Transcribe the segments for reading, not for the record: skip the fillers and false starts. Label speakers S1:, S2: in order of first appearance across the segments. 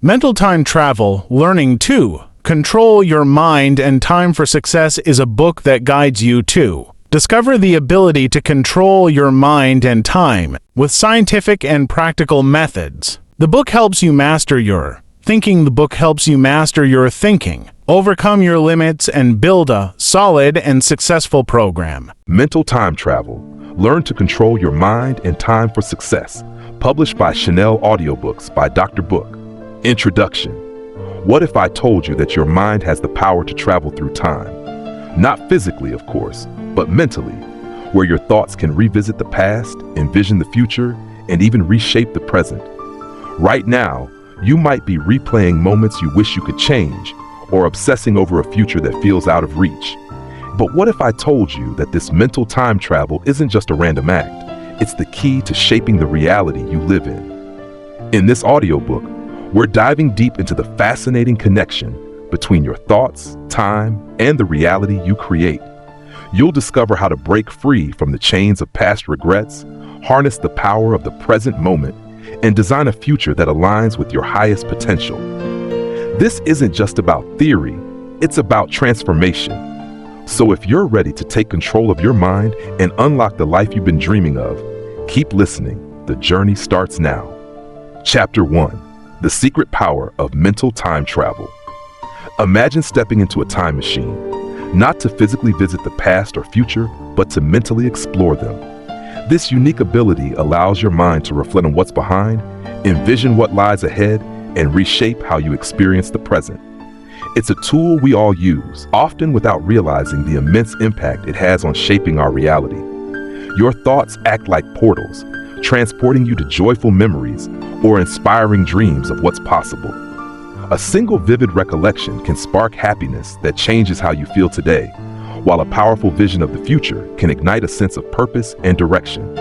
S1: Mental Time Travel, Learning 2, Control Your Mind and Time for Success is a book that guides you to discover the ability to control your mind and time with scientific and practical methods. The book helps you master your thinking. The book helps you master your thinking, overcome your limits, and build a solid and successful program.
S2: Mental Time Travel, Learn to Control Your Mind and Time for Success, published by Chanel Audiobooks by DrBook. Introduction. What if I told you that your mind has the power to travel through time? Not physically, of course, but mentally, where your thoughts can revisit the past, envision the future, and even reshape the present. Right now, you might be replaying moments you wish you could change, or obsessing over a future that feels out of reach. But what if I told you that this mental time travel isn't just a random act? It's the key to shaping the reality you live in. In this audiobook, we're diving deep into the fascinating connection between your thoughts, time, and the reality you create. You'll discover how to break free from the chains of past regrets, harness the power of the present moment, and design a future that aligns with your highest potential. This isn't just about theory, it's about transformation. So if you're ready to take control of your mind and unlock the life you've been dreaming of, keep listening. The journey starts now. Chapter 1. The Secret Power of Mental Time Travel. Imagine stepping into a time machine, not to physically visit the past or future, but to mentally explore them. This unique ability allows your mind to reflect on what's behind, envision what lies ahead, and reshape how you experience the present. It's a tool we all use, often without realizing the immense impact it has on shaping our reality. Your thoughts act like portals, transporting you to joyful memories or inspiring dreams of what's possible. A single vivid recollection can spark happiness that changes how you feel today, while a powerful vision of the future can ignite a sense of purpose and direction.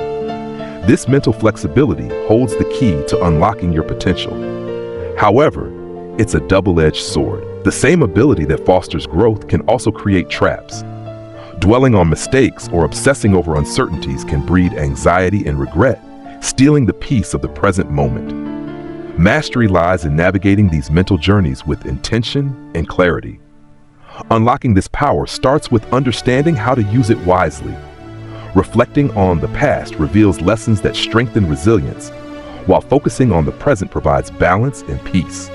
S2: This mental flexibility holds the key to unlocking your potential. However, it's a double-edged sword. The same ability that fosters growth can also create traps. Dwelling on mistakes or obsessing over uncertainties can breed anxiety and regret, stealing the peace of the present moment. Mastery lies in navigating these mental journeys with intention and clarity. Unlocking this power starts with understanding how to use it wisely. Reflecting on the past reveals lessons that strengthen resilience, while focusing on the present provides balance and peace.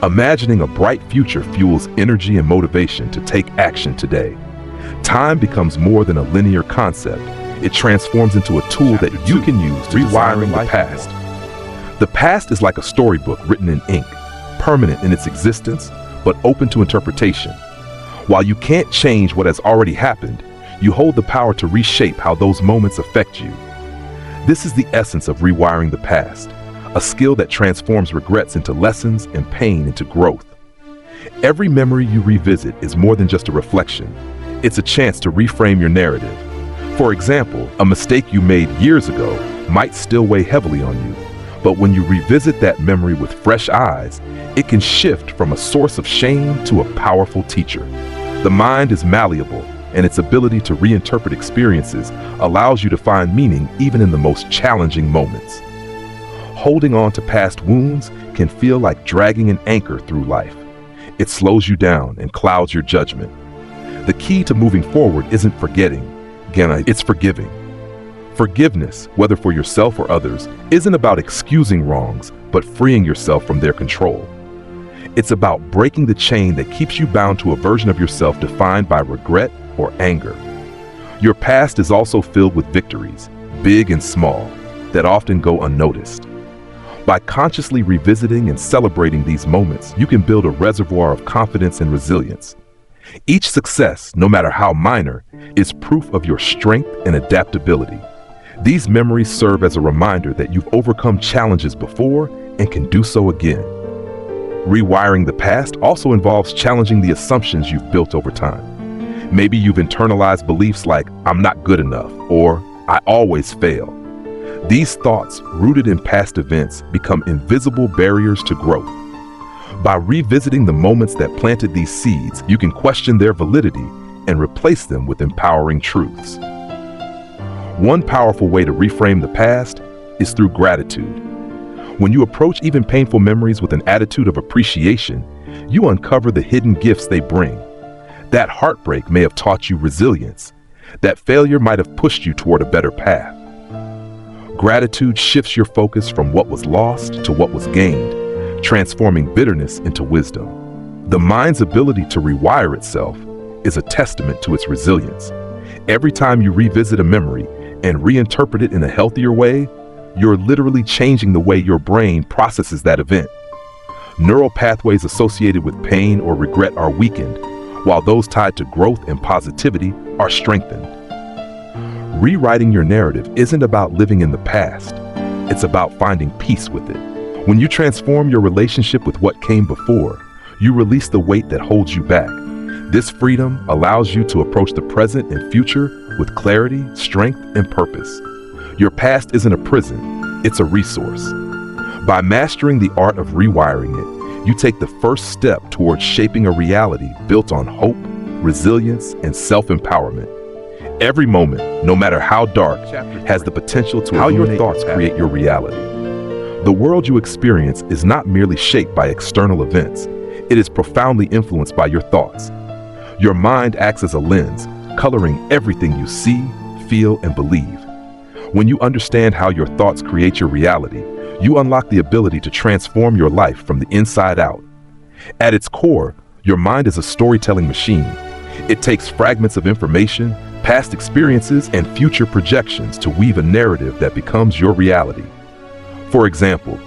S2: Imagining a bright future fuels energy and motivation to take action today. Time becomes more than a linear concept. It transforms into a tool that you can use to rewiring the past. The past is like a storybook written in ink, permanent in its existence, but open to interpretation. While you can't change what has already happened, you hold the power to reshape how those moments affect you. This is the essence of rewiring the past, a skill that transforms regrets into lessons and pain into growth. Every memory you revisit is more than just a reflection. It's a chance to reframe your narrative. For example, a mistake you made years ago might still weigh heavily on you, but when you revisit that memory with fresh eyes, it can shift from a source of shame to a powerful teacher. The mind is malleable, and its ability to reinterpret experiences allows you to find meaning even in the most challenging moments. Holding on to past wounds can feel like dragging an anchor through life. It slows you down and clouds your judgment. The key to moving forward isn't forgetting. Again, it's forgiving. Forgiveness, whether for yourself or others, isn't about excusing wrongs, but freeing yourself from their control. It's about breaking the chain that keeps you bound to a version of yourself defined by regret or anger. Your past is also filled with victories, big and small, that often go unnoticed. By consciously revisiting and celebrating these moments, you can build a reservoir of confidence and resilience. Each success, no matter how minor, is proof of your strength and adaptability. These memories serve as a reminder that you've overcome challenges before and can do so again. Rewiring the past also involves challenging the assumptions you've built over time. Maybe you've internalized beliefs like, "I'm not good enough," or "I always fail." These thoughts, rooted in past events, become invisible barriers to growth. By revisiting the moments that planted these seeds, you can question their validity and replace them with empowering truths. One powerful way to reframe the past is through gratitude. When you approach even painful memories with an attitude of appreciation, you uncover the hidden gifts they bring. That heartbreak may have taught you resilience. That failure might have pushed you toward a better path. Gratitude shifts your focus from what was lost to what was gained, transforming bitterness into wisdom. The mind's ability to rewire itself is a testament to its resilience. Every time you revisit a memory and reinterpret it in a healthier way, you're literally changing the way your brain processes that event. Neural pathways associated with pain or regret are weakened, while those tied to growth and positivity are strengthened. Rewriting your narrative isn't about living in the past. It's about finding peace with it. When you transform your relationship with what came before, you release the weight that holds you back. This freedom allows you to approach the present and future with clarity, strength, and purpose. Your past isn't a prison, it's a resource. By mastering the art of rewiring it, you take the first step towards shaping a reality built on hope, resilience, and self-empowerment. Every moment, no matter how dark, has the potential to how your thoughts create your reality. The world you experience is not merely shaped by external events, it is profoundly influenced by your thoughts. Your mind acts as a lens, coloring everything you see, feel, and believe. When you understand how your thoughts create your reality, you unlock the ability to transform your life from the inside out. At its core, your mind is a storytelling machine. It takes fragments of information, past experiences, and future projections to weave a narrative that becomes your reality. For example,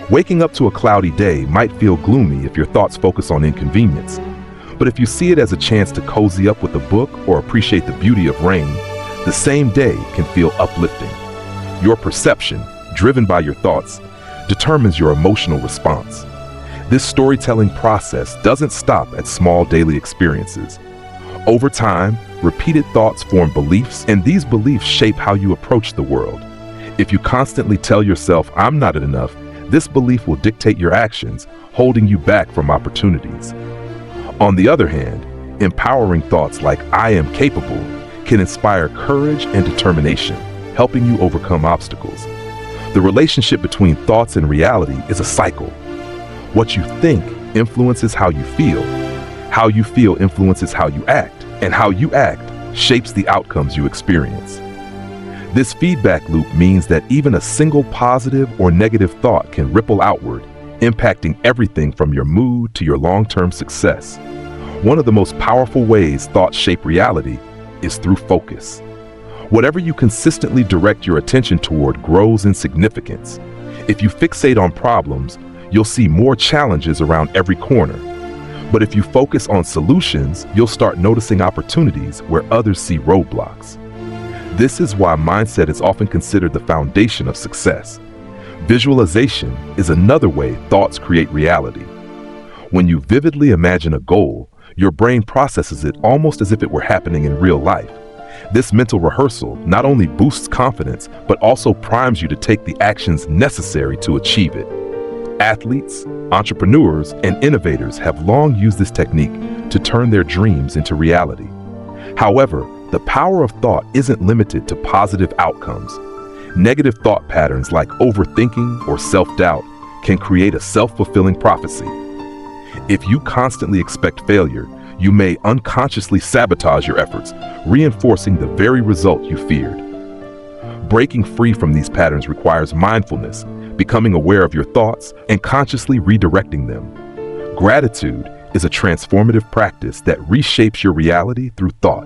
S2: waking up to a cloudy day might feel gloomy if your thoughts focus on inconvenience. But if you see it as a chance to cozy up with a book or appreciate the beauty of rain, the same day can feel uplifting. Your perception, driven by your thoughts, determines your emotional response. This storytelling process doesn't stop at small daily experiences. Over time, repeated thoughts form beliefs, and these beliefs shape how you approach the world. If you constantly tell yourself, "I'm not enough," this belief will dictate your actions, holding you back from opportunities. On the other hand, empowering thoughts like "I am capable" can inspire courage and determination, helping you overcome obstacles. The relationship between thoughts and reality is a cycle. What you think influences how you feel influences how you act, and how you act shapes the outcomes you experience. This feedback loop means that even a single positive or negative thought can ripple outward, impacting everything from your mood to your long-term success. One of the most powerful ways thoughts shape reality is through focus. Whatever you consistently direct your attention toward grows in significance. If you fixate on problems, you'll see more challenges around every corner. But if you focus on solutions, you'll start noticing opportunities where others see roadblocks. This is why mindset is often considered the foundation of success. Visualization is another way thoughts create reality. When you vividly imagine a goal, your brain processes it almost as if it were happening in real life. This mental rehearsal not only boosts confidence, but also primes you to take the actions necessary to achieve it. Athletes, entrepreneurs, and innovators have long used this technique to turn their dreams into reality. However, the power of thought isn't limited to positive outcomes. Negative thought patterns like overthinking or self-doubt can create a self-fulfilling prophecy. If you constantly expect failure, you may unconsciously sabotage your efforts, reinforcing the very result you feared. Breaking free from these patterns requires mindfulness, becoming aware of your thoughts, and consciously redirecting them. Gratitude is a transformative practice that reshapes your reality through thought.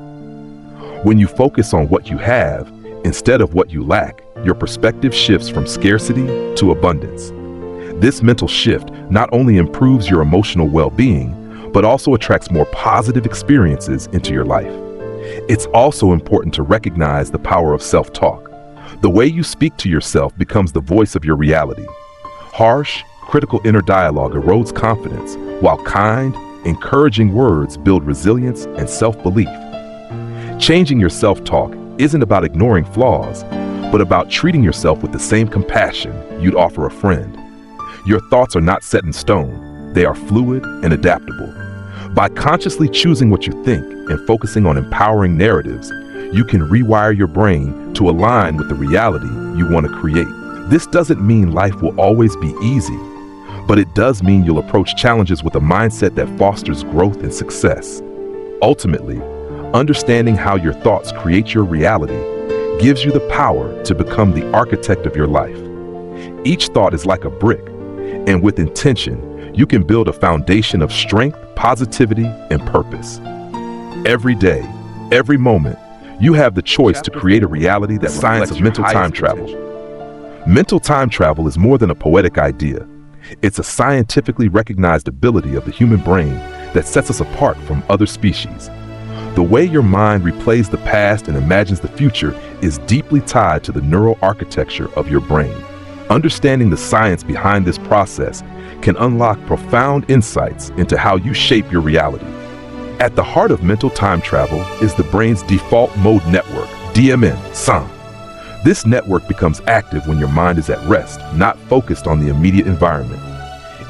S2: When you focus on what you have instead of what you lack, your perspective shifts from scarcity to abundance. This mental shift not only improves your emotional well-being, but also attracts more positive experiences into your life. It's also important to recognize the power of self-talk. The way you speak to yourself becomes the voice of your reality. Harsh, critical inner dialogue erodes confidence, while kind, encouraging words build resilience and self-belief. Changing your self-talk isn't about ignoring flaws, but about treating yourself with the same compassion you'd offer a friend. Your thoughts are not set in stone, they are fluid and adaptable. By consciously choosing what you think and focusing on empowering narratives, you can rewire your brain to align with the reality you want to create. This doesn't mean life will always be easy, but it does mean you'll approach challenges with a mindset that fosters growth and success. Ultimately, understanding how your thoughts create your reality gives you the power to become the architect of your life. Each thought is like a brick, and with intention, you can build a foundation of strength, positivity, and purpose. Every day, every moment, you have the choice to create a reality that science of mental time travel. Mental time travel is more than a poetic idea. It's a scientifically recognized ability of the human brain that sets us apart from other species. The way your mind replays the past and imagines the future is deeply tied to the neural architecture of your brain. Understanding the science behind this process can unlock profound insights into how you shape your reality. At the heart of mental time travel is the brain's default mode network, DMN. This network becomes active when your mind is at rest, not focused on the immediate environment.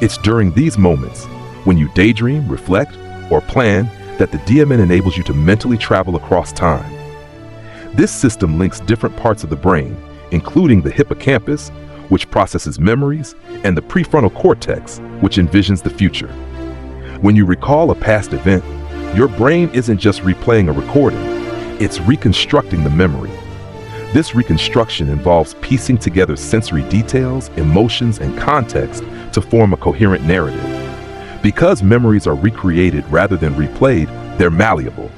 S2: It's during these moments, when you daydream, reflect, or plan, that the DMN enables you to mentally travel across time. This system links different parts of the brain, including the hippocampus, which processes memories, and the prefrontal cortex, which envisions the future. When you recall a past event, your brain isn't just replaying a recording, it's reconstructing the memory. This reconstruction involves piecing together sensory details, emotions, and context to form a coherent narrative. Because memories are recreated rather than replayed, they're malleable.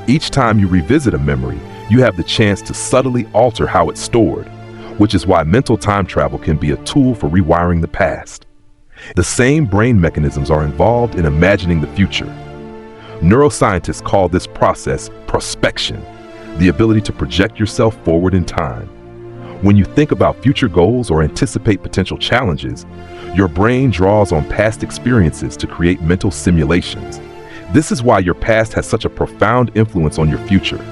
S2: Each time you revisit a memory, you have the chance to subtly alter how it's stored, which is why mental time travel can be a tool for rewiring the past. The same brain mechanisms are involved in imagining the future. Neuroscientists call this process prospection, the ability to project yourself forward in time. When you think about future goals or anticipate potential challenges, your brain draws on past experiences to create mental simulations. This is why your past has such a profound influence on your future.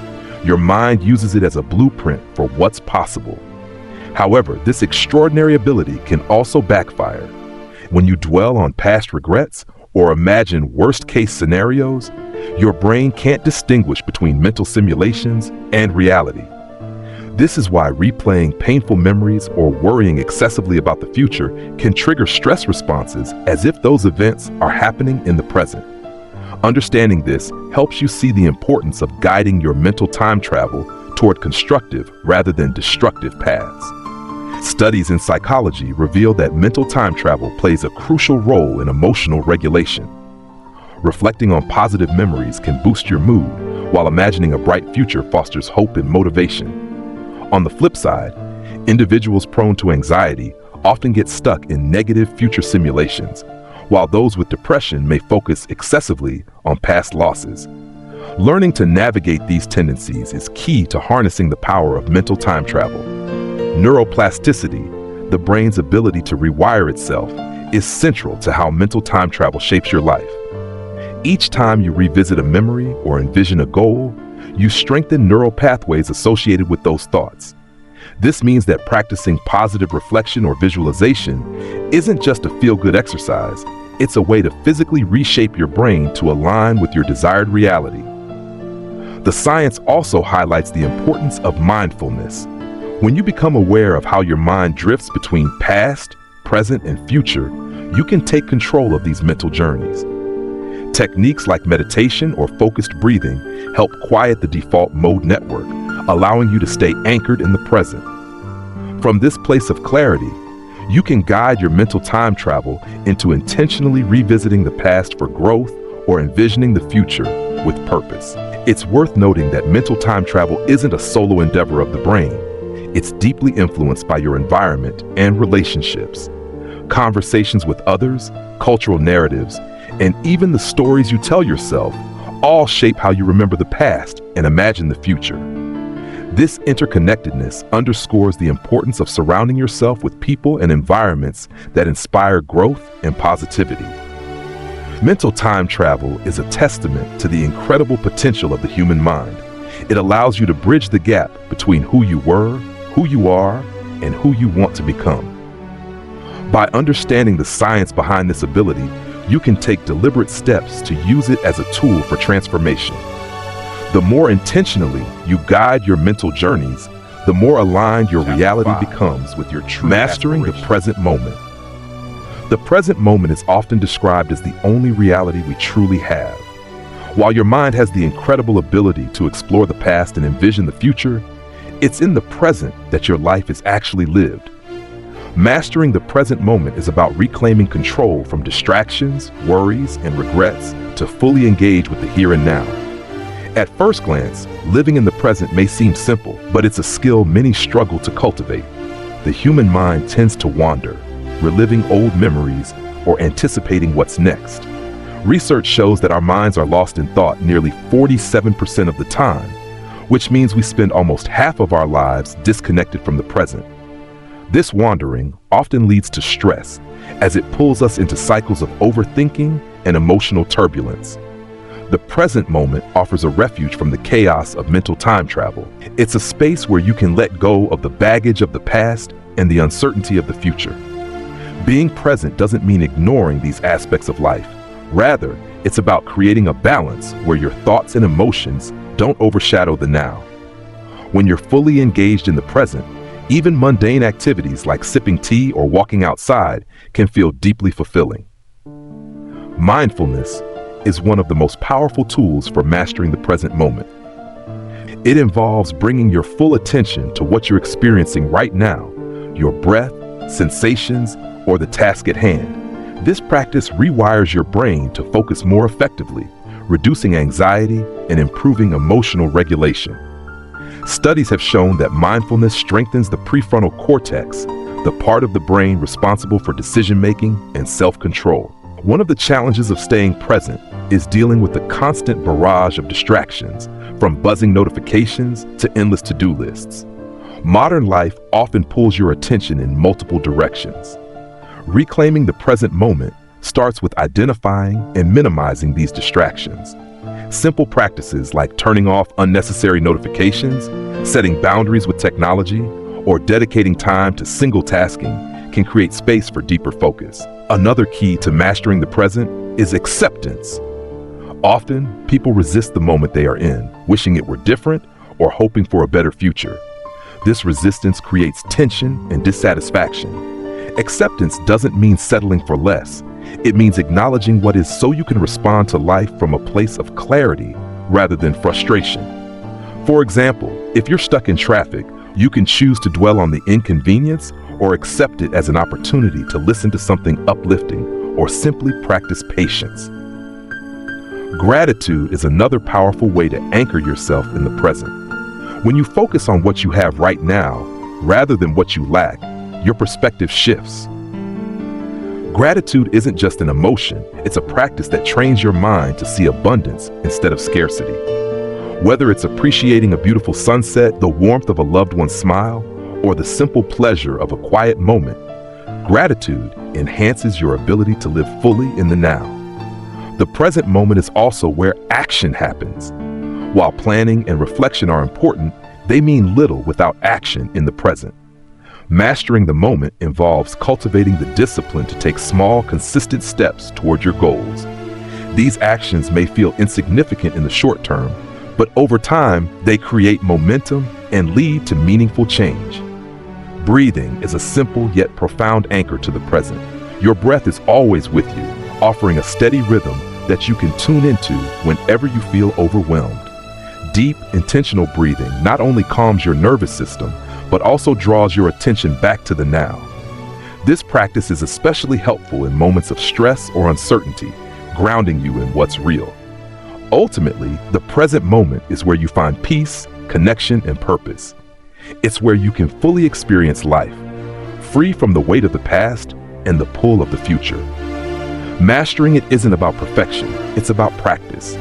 S2: Your mind uses it as a blueprint for what's possible. However, this extraordinary ability can also backfire. When you dwell on past regrets or imagine worst-case scenarios, your brain can't distinguish between mental simulations and reality. This is why replaying painful memories or worrying excessively about the future can trigger stress responses as if those events are happening in the present. Understanding this helps you see the importance of guiding your mental time travel toward constructive rather than destructive paths. Studies in psychology reveal that mental time travel plays a crucial role in emotional regulation. Reflecting on positive memories can boost your mood, while imagining a bright future fosters hope and motivation. On the flip side, individuals prone to anxiety often get stuck in negative future simulations, while those with depression may focus excessively on past losses. Learning to navigate these tendencies is key to harnessing the power of mental time travel. Neuroplasticity, the brain's ability to rewire itself, is central to how mental time travel shapes your life. Each time you revisit a memory or envision a goal, you strengthen neural pathways associated with those thoughts. This means that practicing positive reflection or visualization isn't just a feel-good exercise, it's a way to physically reshape your brain to align with your desired reality. The science also highlights the importance of mindfulness. When you become aware of how your mind drifts between past, present, and future, you can take control of these mental journeys. Techniques like meditation or focused breathing help quiet the default mode network, allowing you to stay anchored in the present. From this place of clarity, you can guide your mental time travel into intentionally revisiting the past for growth or envisioning the future with purpose. It's worth noting that mental time travel isn't a solo endeavor of the brain. It's deeply influenced by your environment and relationships. Conversations with others, cultural narratives, and even the stories you tell yourself all shape how you remember the past and imagine the future. This interconnectedness underscores the importance of surrounding yourself with people and environments that inspire growth and positivity. Mental time travel is a testament to the incredible potential of the human mind. It allows you to bridge the gap between who you were, who you are, and who you want to become. By understanding the science behind this ability, you can take deliberate steps to use it as a tool for transformation. The more intentionally you guide your mental journeys, the more aligned your reality becomes with your true Mastering the present moment. Becomes with your true Mastering the present moment. The present moment is often described as the only reality we truly have. While your mind has the incredible ability to explore the past and envision the future, it's in the present that your life is actually lived. Mastering the present moment is about reclaiming control from distractions, worries, and regrets to fully engage with the here and now. At first glance, living in the present may seem simple, but it's a skill many struggle to cultivate. The human mind tends to wander, reliving old memories or anticipating what's next. Research shows that our minds are lost in thought nearly 47% of the time, which means we spend almost half of our lives disconnected from the present. This wandering often leads to stress, as it pulls us into cycles of overthinking and emotional turbulence. The present moment offers a refuge from the chaos of mental time travel. It's a space where you can let go of the baggage of the past and the uncertainty of the future. Being present doesn't mean ignoring these aspects of life. Rather, it's about creating a balance where your thoughts and emotions don't overshadow the now. When you're fully engaged in the present, even mundane activities like sipping tea or walking outside can feel deeply fulfilling. Mindfulness is one of the most powerful tools for mastering the present moment. It involves bringing your full attention to what you're experiencing right now, your breath, sensations, or the task at hand. This practice rewires your brain to focus more effectively, reducing anxiety and improving emotional regulation. Studies have shown that mindfulness strengthens the prefrontal cortex, the part of the brain responsible for decision-making and self-control. One of the challenges of staying present is dealing with the constant barrage of distractions, from buzzing notifications to endless to-do lists. Modern life often pulls your attention in multiple directions. Reclaiming the present moment starts with identifying and minimizing these distractions. Simple practices like turning off unnecessary notifications, setting boundaries with technology, or dedicating time to single tasking can create space for deeper focus. Another key to mastering the present is acceptance. Often, people resist the moment they are in, wishing it were different or hoping for a better future. This resistance creates tension and dissatisfaction. Acceptance doesn't mean settling for less. It means acknowledging what is so you can respond to life from a place of clarity rather than frustration. For example, if you're stuck in traffic, you can choose to dwell on the inconvenience or accept it as an opportunity to listen to something uplifting or simply practice patience. Gratitude is another powerful way to anchor yourself in the present. When you focus on what you have right now, rather than what you lack, your perspective shifts. Gratitude isn't just an emotion, it's a practice that trains your mind to see abundance instead of scarcity. Whether it's appreciating a beautiful sunset, the warmth of a loved one's smile, or the simple pleasure of a quiet moment, gratitude enhances your ability to live fully in the now. The present moment is also where action happens. While planning and reflection are important, they mean little without action in the present. Mastering the moment involves cultivating the discipline to take small, consistent steps toward your goals. These actions may feel insignificant in the short term, but over time, they create momentum and lead to meaningful change. Breathing is a simple yet profound anchor to the present. Your breath is always with you, offering a steady rhythm that you can tune into whenever you feel overwhelmed. Deep, intentional breathing not only calms your nervous system, but also draws your attention back to the now. This practice is especially helpful in moments of stress or uncertainty, grounding you in what's real. Ultimately, the present moment is where you find peace, connection, and purpose. It's where you can fully experience life, free from the weight of the past and the pull of the future. Mastering it isn't about perfection, it's about practice.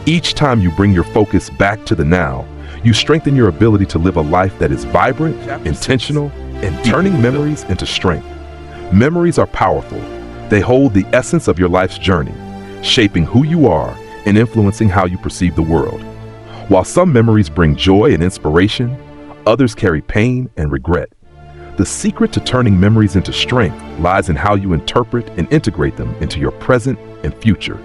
S2: Each time you bring your focus back to the now, you strengthen your ability to live a life that is vibrant, intentional, and turning memories into strength. Memories are powerful. They hold the essence of your life's journey, shaping who you are and influencing how you perceive the world. While some memories bring joy and inspiration, others carry pain and regret. The secret to turning memories into strength lies in how you interpret and integrate them into your present and future.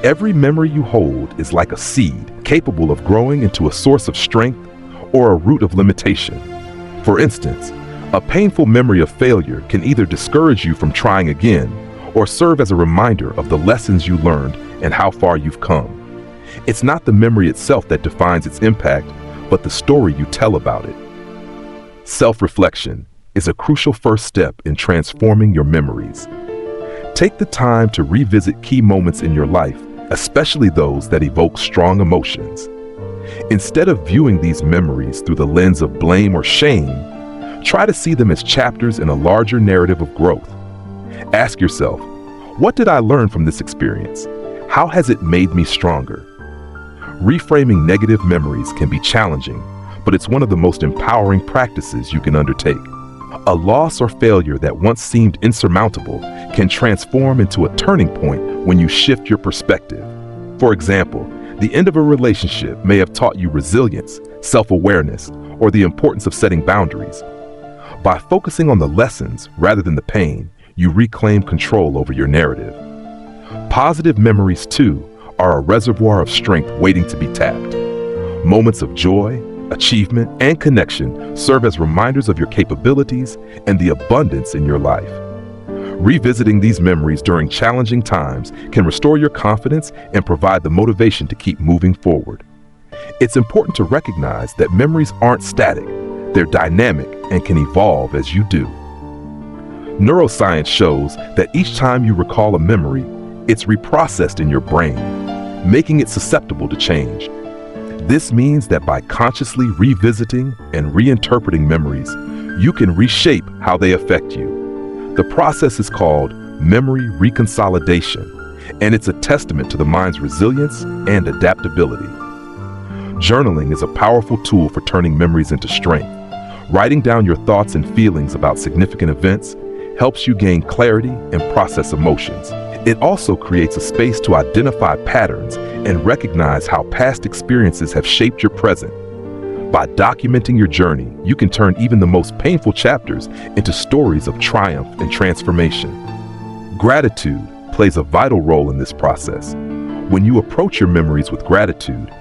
S2: Every memory you hold is like a seed, capable of growing into a source of strength or a root of limitation. For instance, a painful memory of failure can either discourage you from trying again or serve as a reminder of the lessons you learned and how far you've come. It's not the memory itself that defines its impact, but the story you tell about it. Self-reflection is a crucial first step in transforming your memories. Take the time to revisit key moments in your life, especially those that evoke strong emotions. Instead of viewing these memories through the lens of blame or shame, try to see them as chapters in a larger narrative of growth. Ask yourself, what did I learn from this experience? How has it made me stronger? Reframing negative memories can be challenging, but it's one of the most empowering practices you can undertake. A loss or failure that once seemed insurmountable can transform into a turning point when you shift your perspective. For example, the end of a relationship may have taught you resilience, self-awareness, or the importance of setting boundaries. By focusing on the lessons rather than the pain, you reclaim control over your narrative. Positive memories, too, are a reservoir of strength waiting to be tapped. Moments of joy, achievement, and connection serve as reminders of your capabilities and the abundance in your life. Revisiting these memories during challenging times can restore your confidence and provide the motivation to keep moving forward. It's important to recognize that memories aren't static, they're dynamic and can evolve as you do. Neuroscience shows that each time you recall a memory, it's reprocessed in your brain, making it susceptible to change. This means that by consciously revisiting and reinterpreting memories, you can reshape how they affect you. The process is called memory reconsolidation, and it's a testament to the mind's resilience and adaptability. Journaling is a powerful tool for turning memories into strength. Writing down your thoughts and feelings about significant events helps you gain clarity and process emotions. It also creates a space to identify patterns and recognize how past experiences have shaped your present. By documenting your journey, you can turn even the most painful chapters into stories of triumph and transformation. Gratitude plays a vital role in this process. When you approach your memories with gratitude,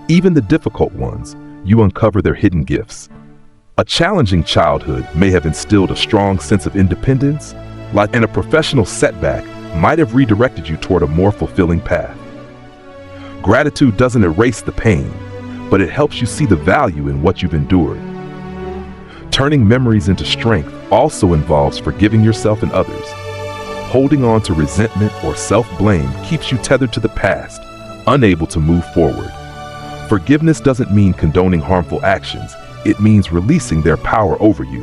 S2: even the difficult ones, you uncover their hidden gifts. A challenging childhood may have instilled a strong sense of independence, and a professional setback might have redirected you toward a more fulfilling path. Gratitude doesn't erase the pain, but it helps you see the value in what you've endured. Turning memories into strength also involves forgiving yourself and others. Holding on to resentment or self-blame keeps you tethered to the past, unable to move forward. Forgiveness doesn't mean condoning harmful actions, it means releasing their power over you.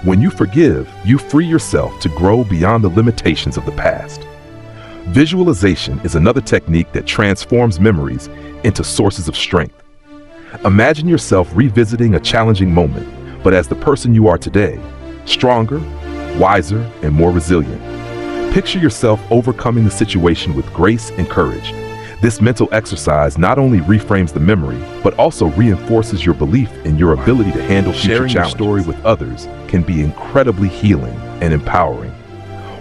S2: When you forgive, you free yourself to grow beyond the limitations of the past. Visualization is another technique that transforms memories into sources of strength. Imagine yourself revisiting a challenging moment, but as the person you are today, stronger, wiser, and more resilient. Picture yourself overcoming the situation with grace and courage. This mental exercise not only reframes the memory, but also reinforces your belief in your ability to handle future challenges. Sharing your story with others can be incredibly healing and empowering.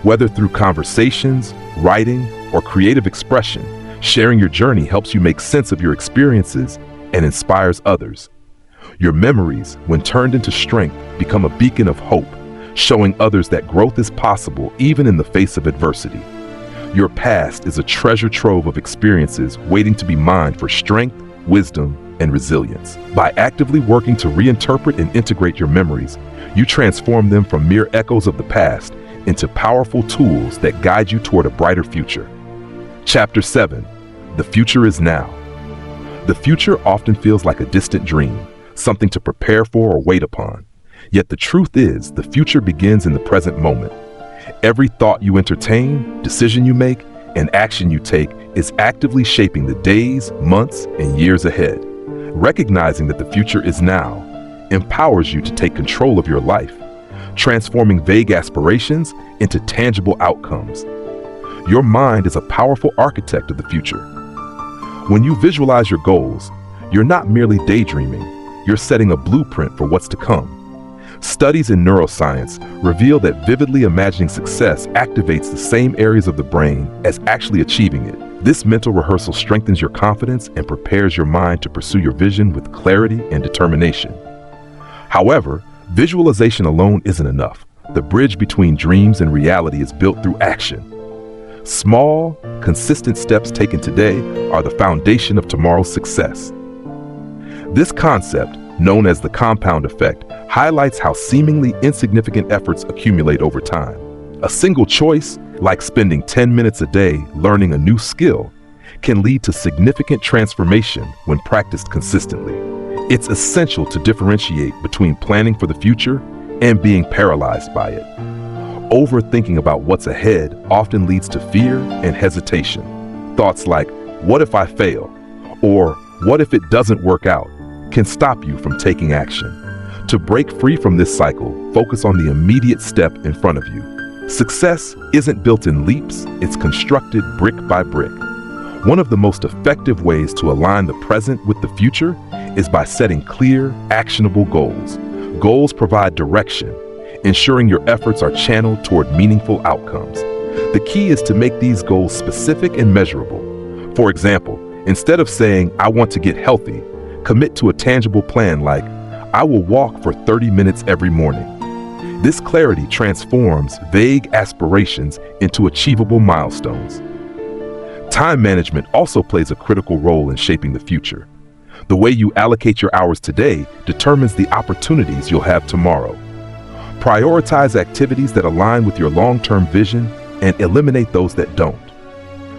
S2: Whether through conversations, writing, or creative expression, sharing your journey helps you make sense of your experiences and inspires others. Your memories, when turned into strength, become a beacon of hope, showing others that growth is possible even in the face of adversity. Your past is a treasure trove of experiences waiting to be mined for strength, wisdom, and resilience. By actively working to reinterpret and integrate your memories, you transform them from mere echoes of the past into powerful tools that guide you toward a brighter future. Chapter 7. The future is now. The future often feels like a distant dream, something to prepare for or wait upon. Yet the truth is, the future begins in the present moment. Every thought you entertain, decision you make, and action you take is actively shaping the days, months, and years ahead. Recognizing that the future is now empowers you to take control of your life, transforming vague aspirations into tangible outcomes. Your mind is a powerful architect of the future. When you visualize your goals, you're not merely daydreaming, you're setting a blueprint for what's to come. Studies in neuroscience reveal that vividly imagining success activates the same areas of the brain as actually achieving it. This mental rehearsal strengthens your confidence and prepares your mind to pursue your vision with clarity and determination. However, visualization alone isn't enough. The bridge between dreams and reality is built through action. Small, consistent steps taken today are the foundation of tomorrow's success. This concept, known as the compound effect, highlights how seemingly insignificant efforts accumulate over time. A single choice, like spending 10 minutes a day learning a new skill, can lead to significant transformation when practiced consistently. It's essential to differentiate between planning for the future and being paralyzed by it. Overthinking about what's ahead often leads to fear and hesitation. Thoughts like, "What if I fail?" or "What if it doesn't work out?" can stop you from taking action. To break free from this cycle, focus on the immediate step in front of you. Success isn't built in leaps, it's constructed brick by brick. One of the most effective ways to align the present with the future is by setting clear, actionable goals. Goals provide direction, ensuring your efforts are channeled toward meaningful outcomes. The key is to make these goals specific and measurable. For example, instead of saying, "I want to get healthy," commit to a tangible plan like, "I will walk for 30 minutes every morning." This clarity transforms vague aspirations into achievable milestones. Time management also plays a critical role in shaping the future. The way you allocate your hours today determines the opportunities you'll have tomorrow. Prioritize activities that align with your long-term vision and eliminate those that don't.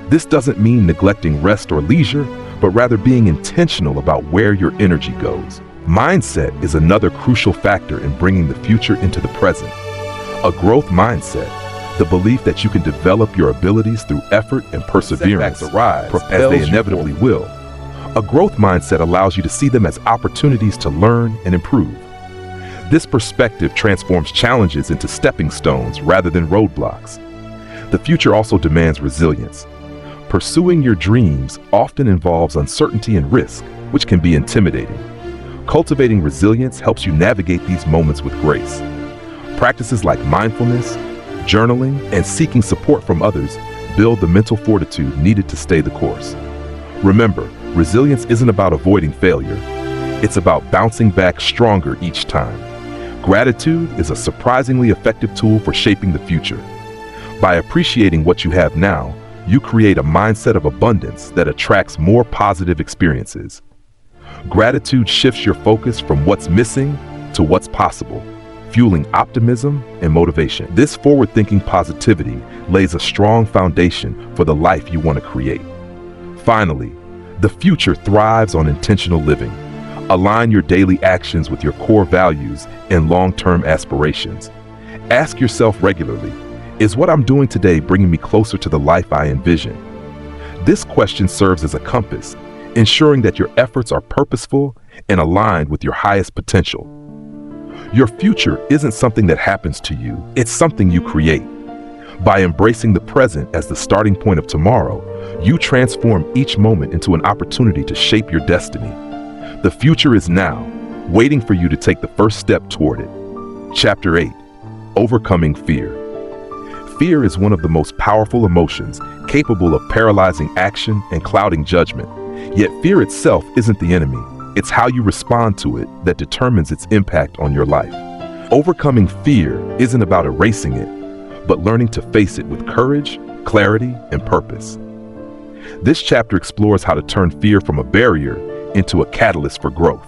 S2: This doesn't mean neglecting rest or leisure, but rather being intentional about where your energy goes. Mindset is another crucial factor in bringing the future into the present. A growth mindset, the belief that you can develop your abilities through effort and perseverance, arise as they inevitably will. A growth mindset allows you to see them as opportunities to learn and improve. This perspective transforms challenges into stepping stones rather than roadblocks. The future also demands resilience. Pursuing your dreams often involves uncertainty and risk, which can be intimidating. Cultivating resilience helps you navigate these moments with grace. Practices like mindfulness, journaling, and seeking support from others build the mental fortitude needed to stay the course. Remember, resilience isn't about avoiding failure. It's about bouncing back stronger each time. Gratitude is a surprisingly effective tool for shaping the future. By appreciating what you have now, you create a mindset of abundance that attracts more positive experiences. Gratitude shifts your focus from what's missing to what's possible, fueling optimism and motivation. This forward-thinking positivity lays a strong foundation for the life you want to create. Finally, the future thrives on intentional living. Align your daily actions with your core values and long-term aspirations. Ask yourself regularly, is what I'm doing today bringing me closer to the life I envision? This question serves as a compass, ensuring that your efforts are purposeful and aligned with your highest potential. Your future isn't something that happens to you, it's something you create. By embracing the present as the starting point of tomorrow, you transform each moment into an opportunity to shape your destiny. The future is now, waiting for you to take the first step toward it. Chapter 8, Overcoming Fear. Fear is one of the most powerful emotions, capable of paralyzing action and clouding judgment. Yet fear itself isn't the enemy. It's how you respond to it that determines its impact on your life. Overcoming fear isn't about erasing it, but learning to face it with courage, clarity, and purpose. This chapter explores how to turn fear from a barrier into a catalyst for growth.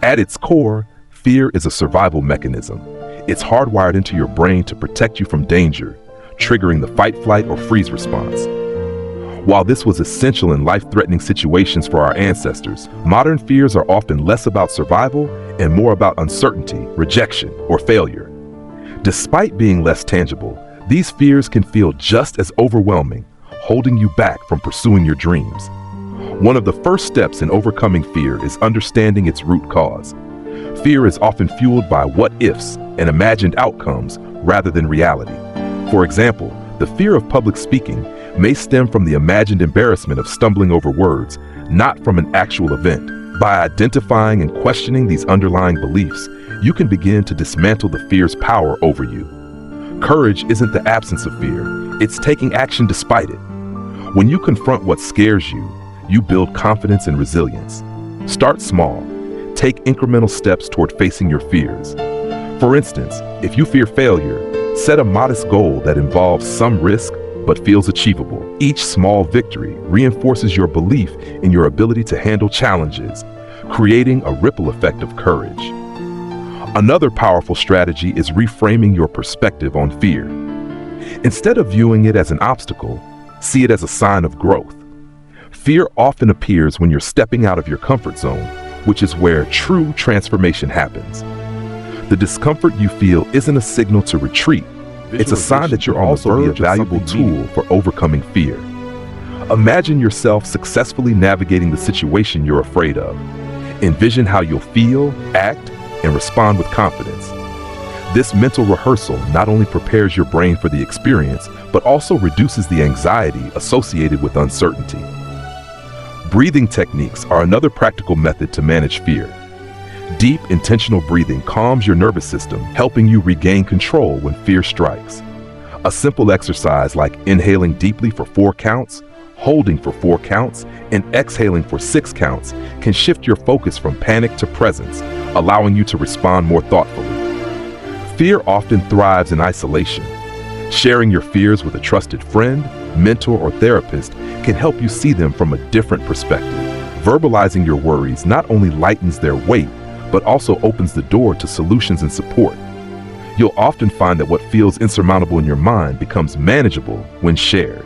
S2: At its core, fear is a survival mechanism. It's hardwired into your brain to protect you from danger, triggering the fight, flight, or freeze response. While this was essential in life-threatening situations for our ancestors, modern fears are often less about survival and more about uncertainty, rejection, or failure. Despite being less tangible, these fears can feel just as overwhelming, holding you back from pursuing your dreams. One of the first steps in overcoming fear is understanding its root cause. Fear is often fueled by what-ifs and imagined outcomes rather than reality. For example, the fear of public speaking may stem from the imagined embarrassment of stumbling over words, not from an actual event. By identifying and questioning these underlying beliefs, you can begin to dismantle the fear's power over you. Courage isn't the absence of fear, it's taking action despite it. When you confront what scares you, you build confidence and resilience. Start small. Take incremental steps toward facing your fears. For instance, if you fear failure, set a modest goal that involves some risk but feels achievable. Each small victory reinforces your belief in your ability to handle challenges, creating a ripple effect of courage. Another powerful strategy is reframing your perspective on fear. Instead of viewing it as an obstacle, see it as a sign of growth. Fear often appears when you're stepping out of your comfort zone, which is where true transformation happens. The discomfort you feel isn't a signal to retreat. It's a sign that you're also be a valuable tool for overcoming fear. Imagine yourself successfully navigating the situation you're afraid of. Envision how you'll feel, act, and respond with confidence. This mental rehearsal not only prepares your brain for the experience, but also reduces the anxiety associated with uncertainty. Breathing techniques are another practical method to manage fear. Deep, intentional breathing calms your nervous system, helping you regain control when fear strikes. A simple exercise like inhaling deeply for 4 counts, holding for 4 counts, and exhaling for 6 counts can shift your focus from panic to presence, allowing you to respond more thoughtfully. Fear often thrives in isolation. Sharing your fears with a trusted friend, mentor, or therapist can help you see them from a different perspective. Verbalizing your worries not only lightens their weight, but also opens the door to solutions and support. You'll often find that what feels insurmountable in your mind becomes manageable when shared.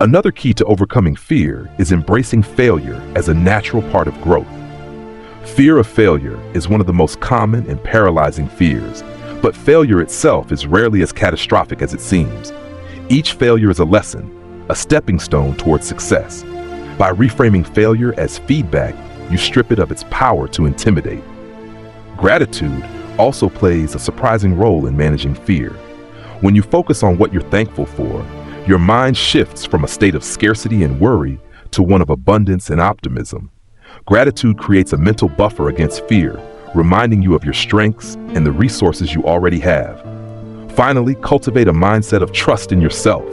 S2: Another key to overcoming fear is embracing failure as a natural part of growth. Fear of failure is one of the most common and paralyzing fears, but failure itself is rarely as catastrophic as it seems. Each failure is a lesson, a stepping stone towards success. By reframing failure as feedback, you strip it of its power to intimidate. Gratitude also plays a surprising role in managing fear. When you focus on what you're thankful for, your mind shifts from a state of scarcity and worry to one of abundance and optimism. Gratitude creates a mental buffer against fear, reminding you of your strengths and the resources you already have. Finally, cultivate a mindset of trust in yourself,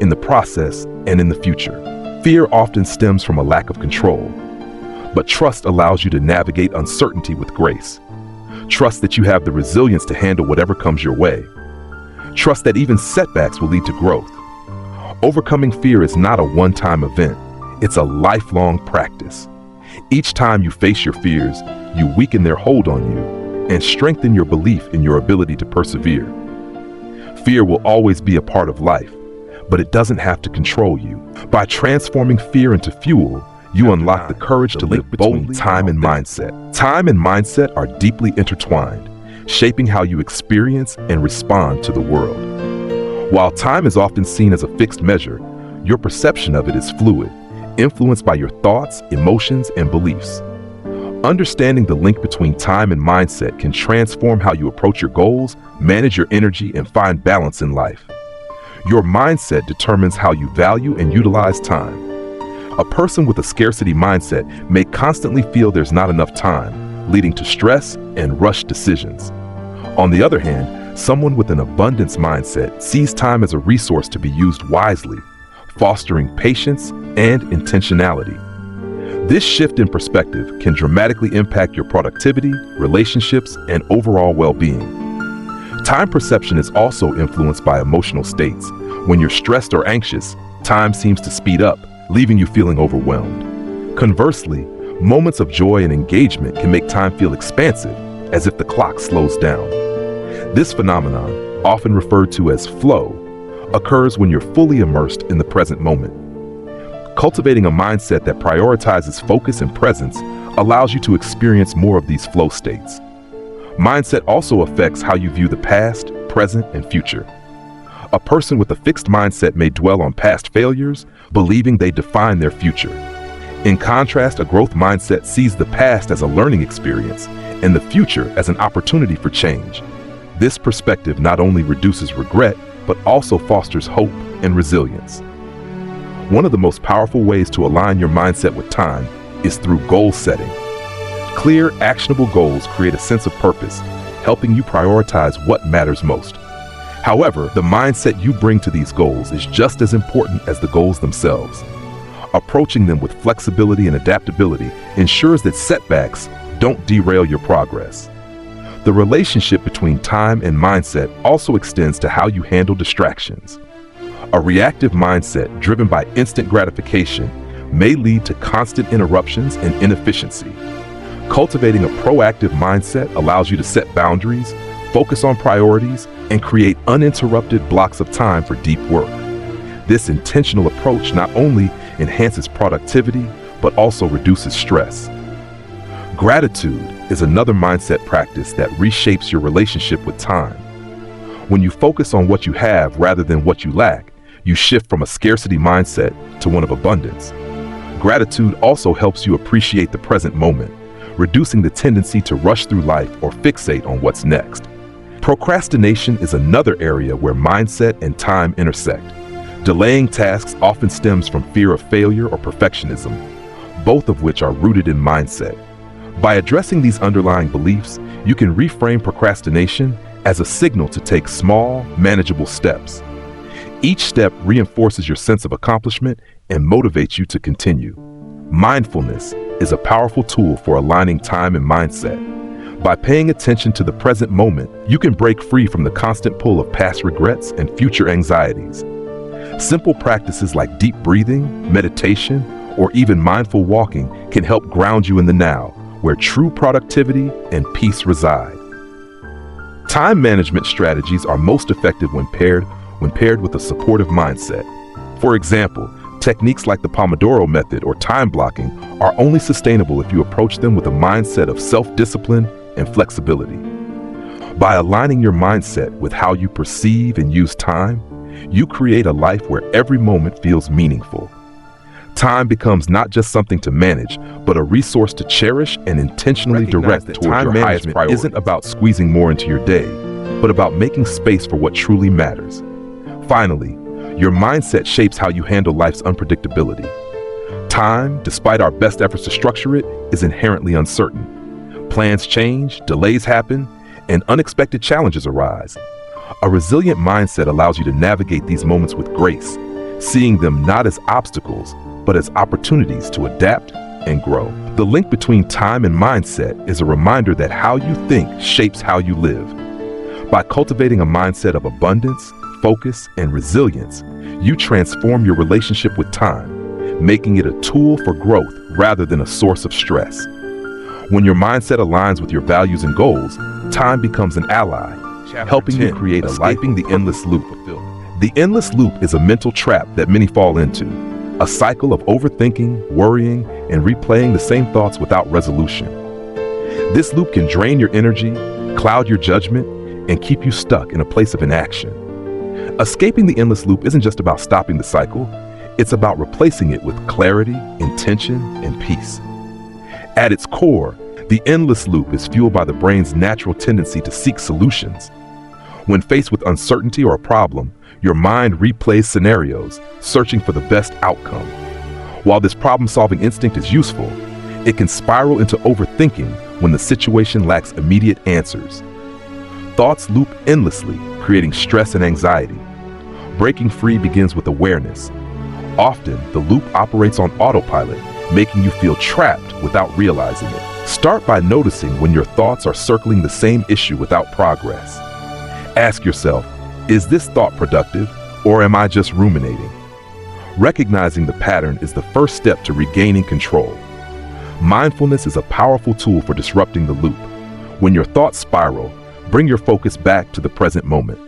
S2: in the process, and in the future. Fear often stems from a lack of control, but trust allows you to navigate uncertainty with grace. Trust that you have the resilience to handle whatever comes your way. Trust that even setbacks will lead to growth. Overcoming fear is not a one-time event. It's a lifelong practice. Each time you face your fears, you weaken their hold on you and strengthen your belief in your ability to persevere. Fear will always be a part of life, but it doesn't have to control you. By transforming fear into fuel, you unlock the courage to live both time and mindset. Time and mindset are deeply intertwined, shaping how you experience and respond to the world. While time is often seen as a fixed measure, your perception of it is fluid, influenced by your thoughts, emotions, and beliefs. Understanding the link between time and mindset can transform how you approach your goals, manage your energy, and find balance in life. Your mindset determines how you value and utilize time. A person with a scarcity mindset may constantly feel there's not enough time, leading to stress and rushed decisions. On the other hand, someone with an abundance mindset sees time as a resource to be used wisely, fostering patience and intentionality. This shift in perspective can dramatically impact your productivity, relationships, and overall well-being. Time perception is also influenced by emotional states. When you're stressed or anxious, time seems to speed up, leaving you feeling overwhelmed. Conversely, moments of joy and engagement can make time feel expansive, as if the clock slows down. This phenomenon, often referred to as flow, occurs when you're fully immersed in the present moment. Cultivating a mindset that prioritizes focus and presence allows you to experience more of these flow states. Mindset also affects how you view the past, present, and future. A person with a fixed mindset may dwell on past failures, believing they define their future. In contrast, a growth mindset sees the past as a learning experience and the future as an opportunity for change. This perspective not only reduces regret, but also fosters hope and resilience. One of the most powerful ways to align your mindset with time is through goal setting. Clear, actionable goals create a sense of purpose, helping you prioritize what matters most. However, the mindset you bring to these goals is just as important as the goals themselves. Approaching them with flexibility and adaptability ensures that setbacks don't derail your progress. The relationship between time and mindset also extends to how you handle distractions. A reactive mindset driven by instant gratification may lead to constant interruptions and inefficiency. Cultivating a proactive mindset allows you to set boundaries, focus on priorities, and create uninterrupted blocks of time for deep work. This intentional approach not only enhances productivity, but also reduces stress. Gratitude is another mindset practice that reshapes your relationship with time. When you focus on what you have rather than what you lack, you shift from a scarcity mindset to one of abundance. Gratitude also helps you appreciate the present moment, reducing the tendency to rush through life or fixate on what's next. Procrastination is another area where mindset and time intersect. Delaying tasks often stems from fear of failure or perfectionism, both of which are rooted in mindset. By addressing these underlying beliefs, you can reframe procrastination as a signal to take small, manageable steps. Each step reinforces your sense of accomplishment and motivates you to continue. Mindfulness is a powerful tool for aligning time and mindset. By paying attention to the present moment, you can break free from the constant pull of past regrets and future anxieties. Simple practices like deep breathing, meditation, or even mindful walking can help ground you in the now, where true productivity and peace reside. Time management strategies are most effective when paired with a supportive mindset. For example, techniques like the Pomodoro method or time blocking are only sustainable if you approach them with a mindset of self-discipline and flexibility. By aligning your mindset with how you perceive and use time, you create a life where every moment feels meaningful. Time becomes not just something to manage, but a resource to cherish and intentionally direct towards your highest priority. Isn't about squeezing more into your day, but about making space for what truly matters. Finally, your mindset shapes how you handle life's unpredictability. Time, despite our best efforts to structure it, is inherently uncertain. Plans change, delays happen, and unexpected challenges arise. A resilient mindset allows you to navigate these moments with grace, seeing them not as obstacles, but as opportunities to adapt and grow. The link between time and mindset is a reminder that how you think shapes how you live. By cultivating a mindset of abundance, focus, and resilience, you transform your relationship with time, making it a tool for growth rather than a source of stress. When your mindset aligns with your values and goals, time becomes an ally, helping you create a life the endless loop. The endless loop is a mental trap that many fall into, a cycle of overthinking, worrying, and replaying the same thoughts without resolution. This loop can drain your energy, cloud your judgment, and keep you stuck in a place of inaction. Escaping the endless loop isn't just about stopping the cycle, it's about replacing it with clarity, intention, and peace. At its core, the endless loop is fueled by the brain's natural tendency to seek solutions. When faced with uncertainty or a problem, your mind replays scenarios, searching for the best outcome. While this problem-solving instinct is useful, it can spiral into overthinking when the situation lacks immediate answers. Thoughts loop endlessly, creating stress and anxiety. Breaking free begins with awareness. Often, the loop operates on autopilot, making you feel trapped without realizing it. Start by noticing when your thoughts are circling the same issue without progress. Ask yourself, is this thought productive, or am I just ruminating? Recognizing the pattern is the first step to regaining control. Mindfulness is a powerful tool for disrupting the loop. When your thoughts spiral, bring your focus back to the present moment.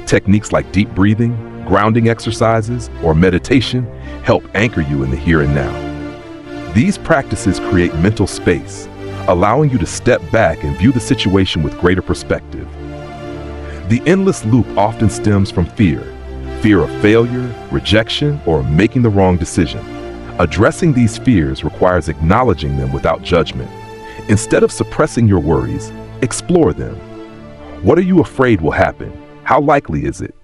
S2: Techniques like deep breathing, grounding exercises, or meditation help anchor you in the here and now. These practices create mental space, allowing you to step back and view the situation with greater perspective. The endless loop often stems from fear of failure, rejection, or making the wrong decision. Addressing these fears requires acknowledging them without judgment. Instead of suppressing your worries, explore them. What are you afraid will happen? How likely is it?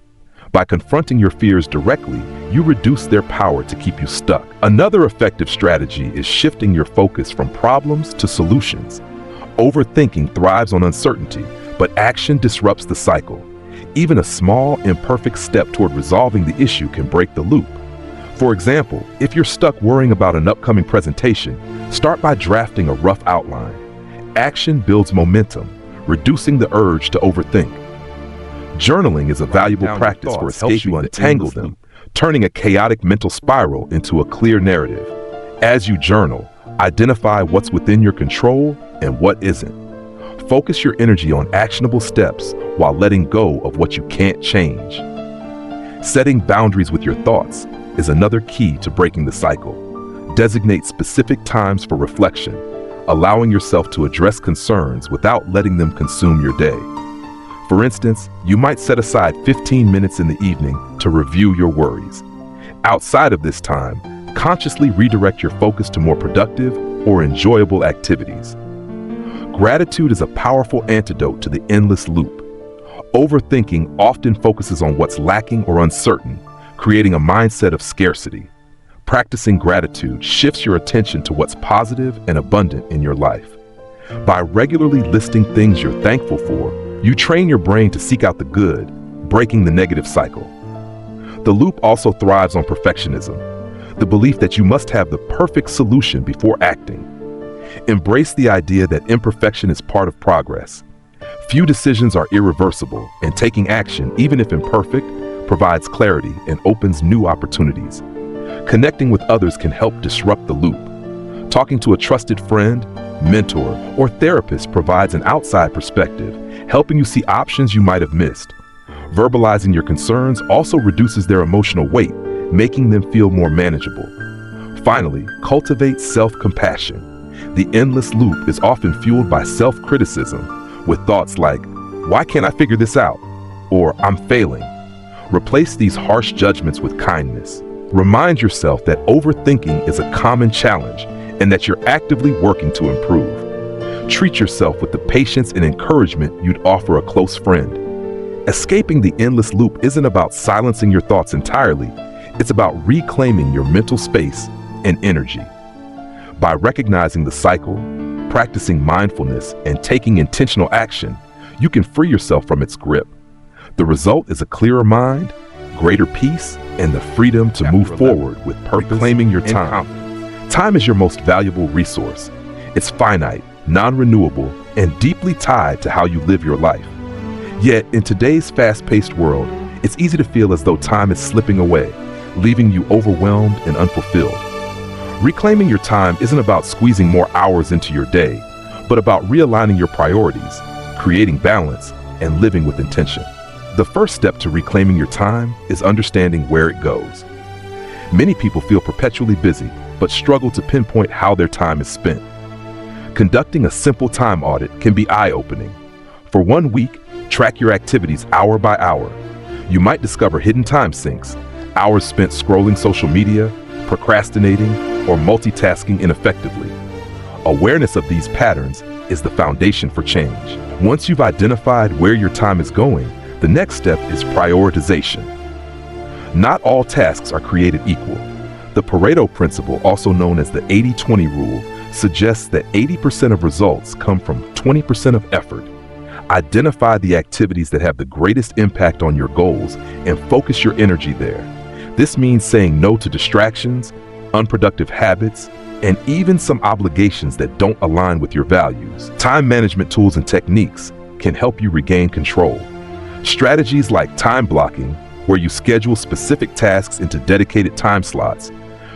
S2: By confronting your fears directly, you reduce their power to keep you stuck. Another effective strategy is shifting your focus from problems to solutions. Overthinking thrives on uncertainty, but action disrupts the cycle. Even a small, imperfect step toward resolving the issue can break the loop. For example, if you're stuck worrying about an upcoming presentation, start by drafting a rough outline. Action builds momentum, reducing the urge to overthink. Journaling is a valuable practice for escaping the untangle them, turning a chaotic mental spiral into a clear narrative. As you journal, identify what's within your control and what isn't. Focus your energy on actionable steps while letting go of what you can't change. Setting boundaries with your thoughts is another key to breaking the cycle. Designate specific times for reflection, allowing yourself to address concerns without letting them consume your day. For instance, you might set aside 15 minutes in the evening to review your worries. Outside of this time, consciously redirect your focus to more productive or enjoyable activities. Gratitude is a powerful antidote to the endless loop. Overthinking often focuses on what's lacking or uncertain, creating a mindset of scarcity. Practicing gratitude shifts your attention to what's positive and abundant in your life. By regularly listing things you're thankful for, you train your brain to seek out the good, breaking the negative cycle. The loop also thrives on perfectionism, the belief that you must have the perfect solution before acting. Embrace the idea that imperfection is part of progress. Few decisions are irreversible, and taking action, even if imperfect, provides clarity and opens new opportunities. Connecting with others can help disrupt the loop. Talking to a trusted friend, mentor, or therapist provides an outside perspective, helping you see options you might have missed. Verbalizing your concerns also reduces their emotional weight, making them feel more manageable. Finally, cultivate self-compassion. The endless loop is often fueled by self-criticism, with thoughts like, "Why can't I figure this out?" or "I'm failing." Replace these harsh judgments with kindness. Remind yourself that overthinking is a common challenge and that you're actively working to improve. Treat yourself with the patience and encouragement you'd offer a close friend. Escaping the endless loop isn't about silencing your thoughts entirely. It's about reclaiming your mental space and energy. By recognizing the cycle, practicing mindfulness, and taking intentional action, you can free yourself from its grip. The result is a clearer mind, greater peace, and the freedom to move forward with purpose. Reclaiming your time. Time is your most valuable resource. It's finite, non-renewable, and deeply tied to how you live your life. Yet, in today's fast-paced world, it's easy to feel as though time is slipping away, leaving you overwhelmed and unfulfilled. Reclaiming your time isn't about squeezing more hours into your day, but about realigning your priorities, creating balance, and living with intention. The first step to reclaiming your time is understanding where it goes. Many people feel perpetually busy, but struggle to pinpoint how their time is spent. Conducting a simple time audit can be eye-opening. For 1 week, track your activities hour by hour. You might discover hidden time sinks, hours spent scrolling social media, procrastinating, or multitasking ineffectively. Awareness of these patterns is the foundation for change. Once you've identified where your time is going, the next step is prioritization. Not all tasks are created equal. The Pareto principle, also known as the 80-20 rule, suggests that 80% of results come from 20% of effort. Identify the activities that have the greatest impact on your goals and focus your energy there. This means saying no to distractions, unproductive habits, and even some obligations that don't align with your values. Time management tools and techniques can help you regain control. Strategies like time blocking, where you schedule specific tasks into dedicated time slots,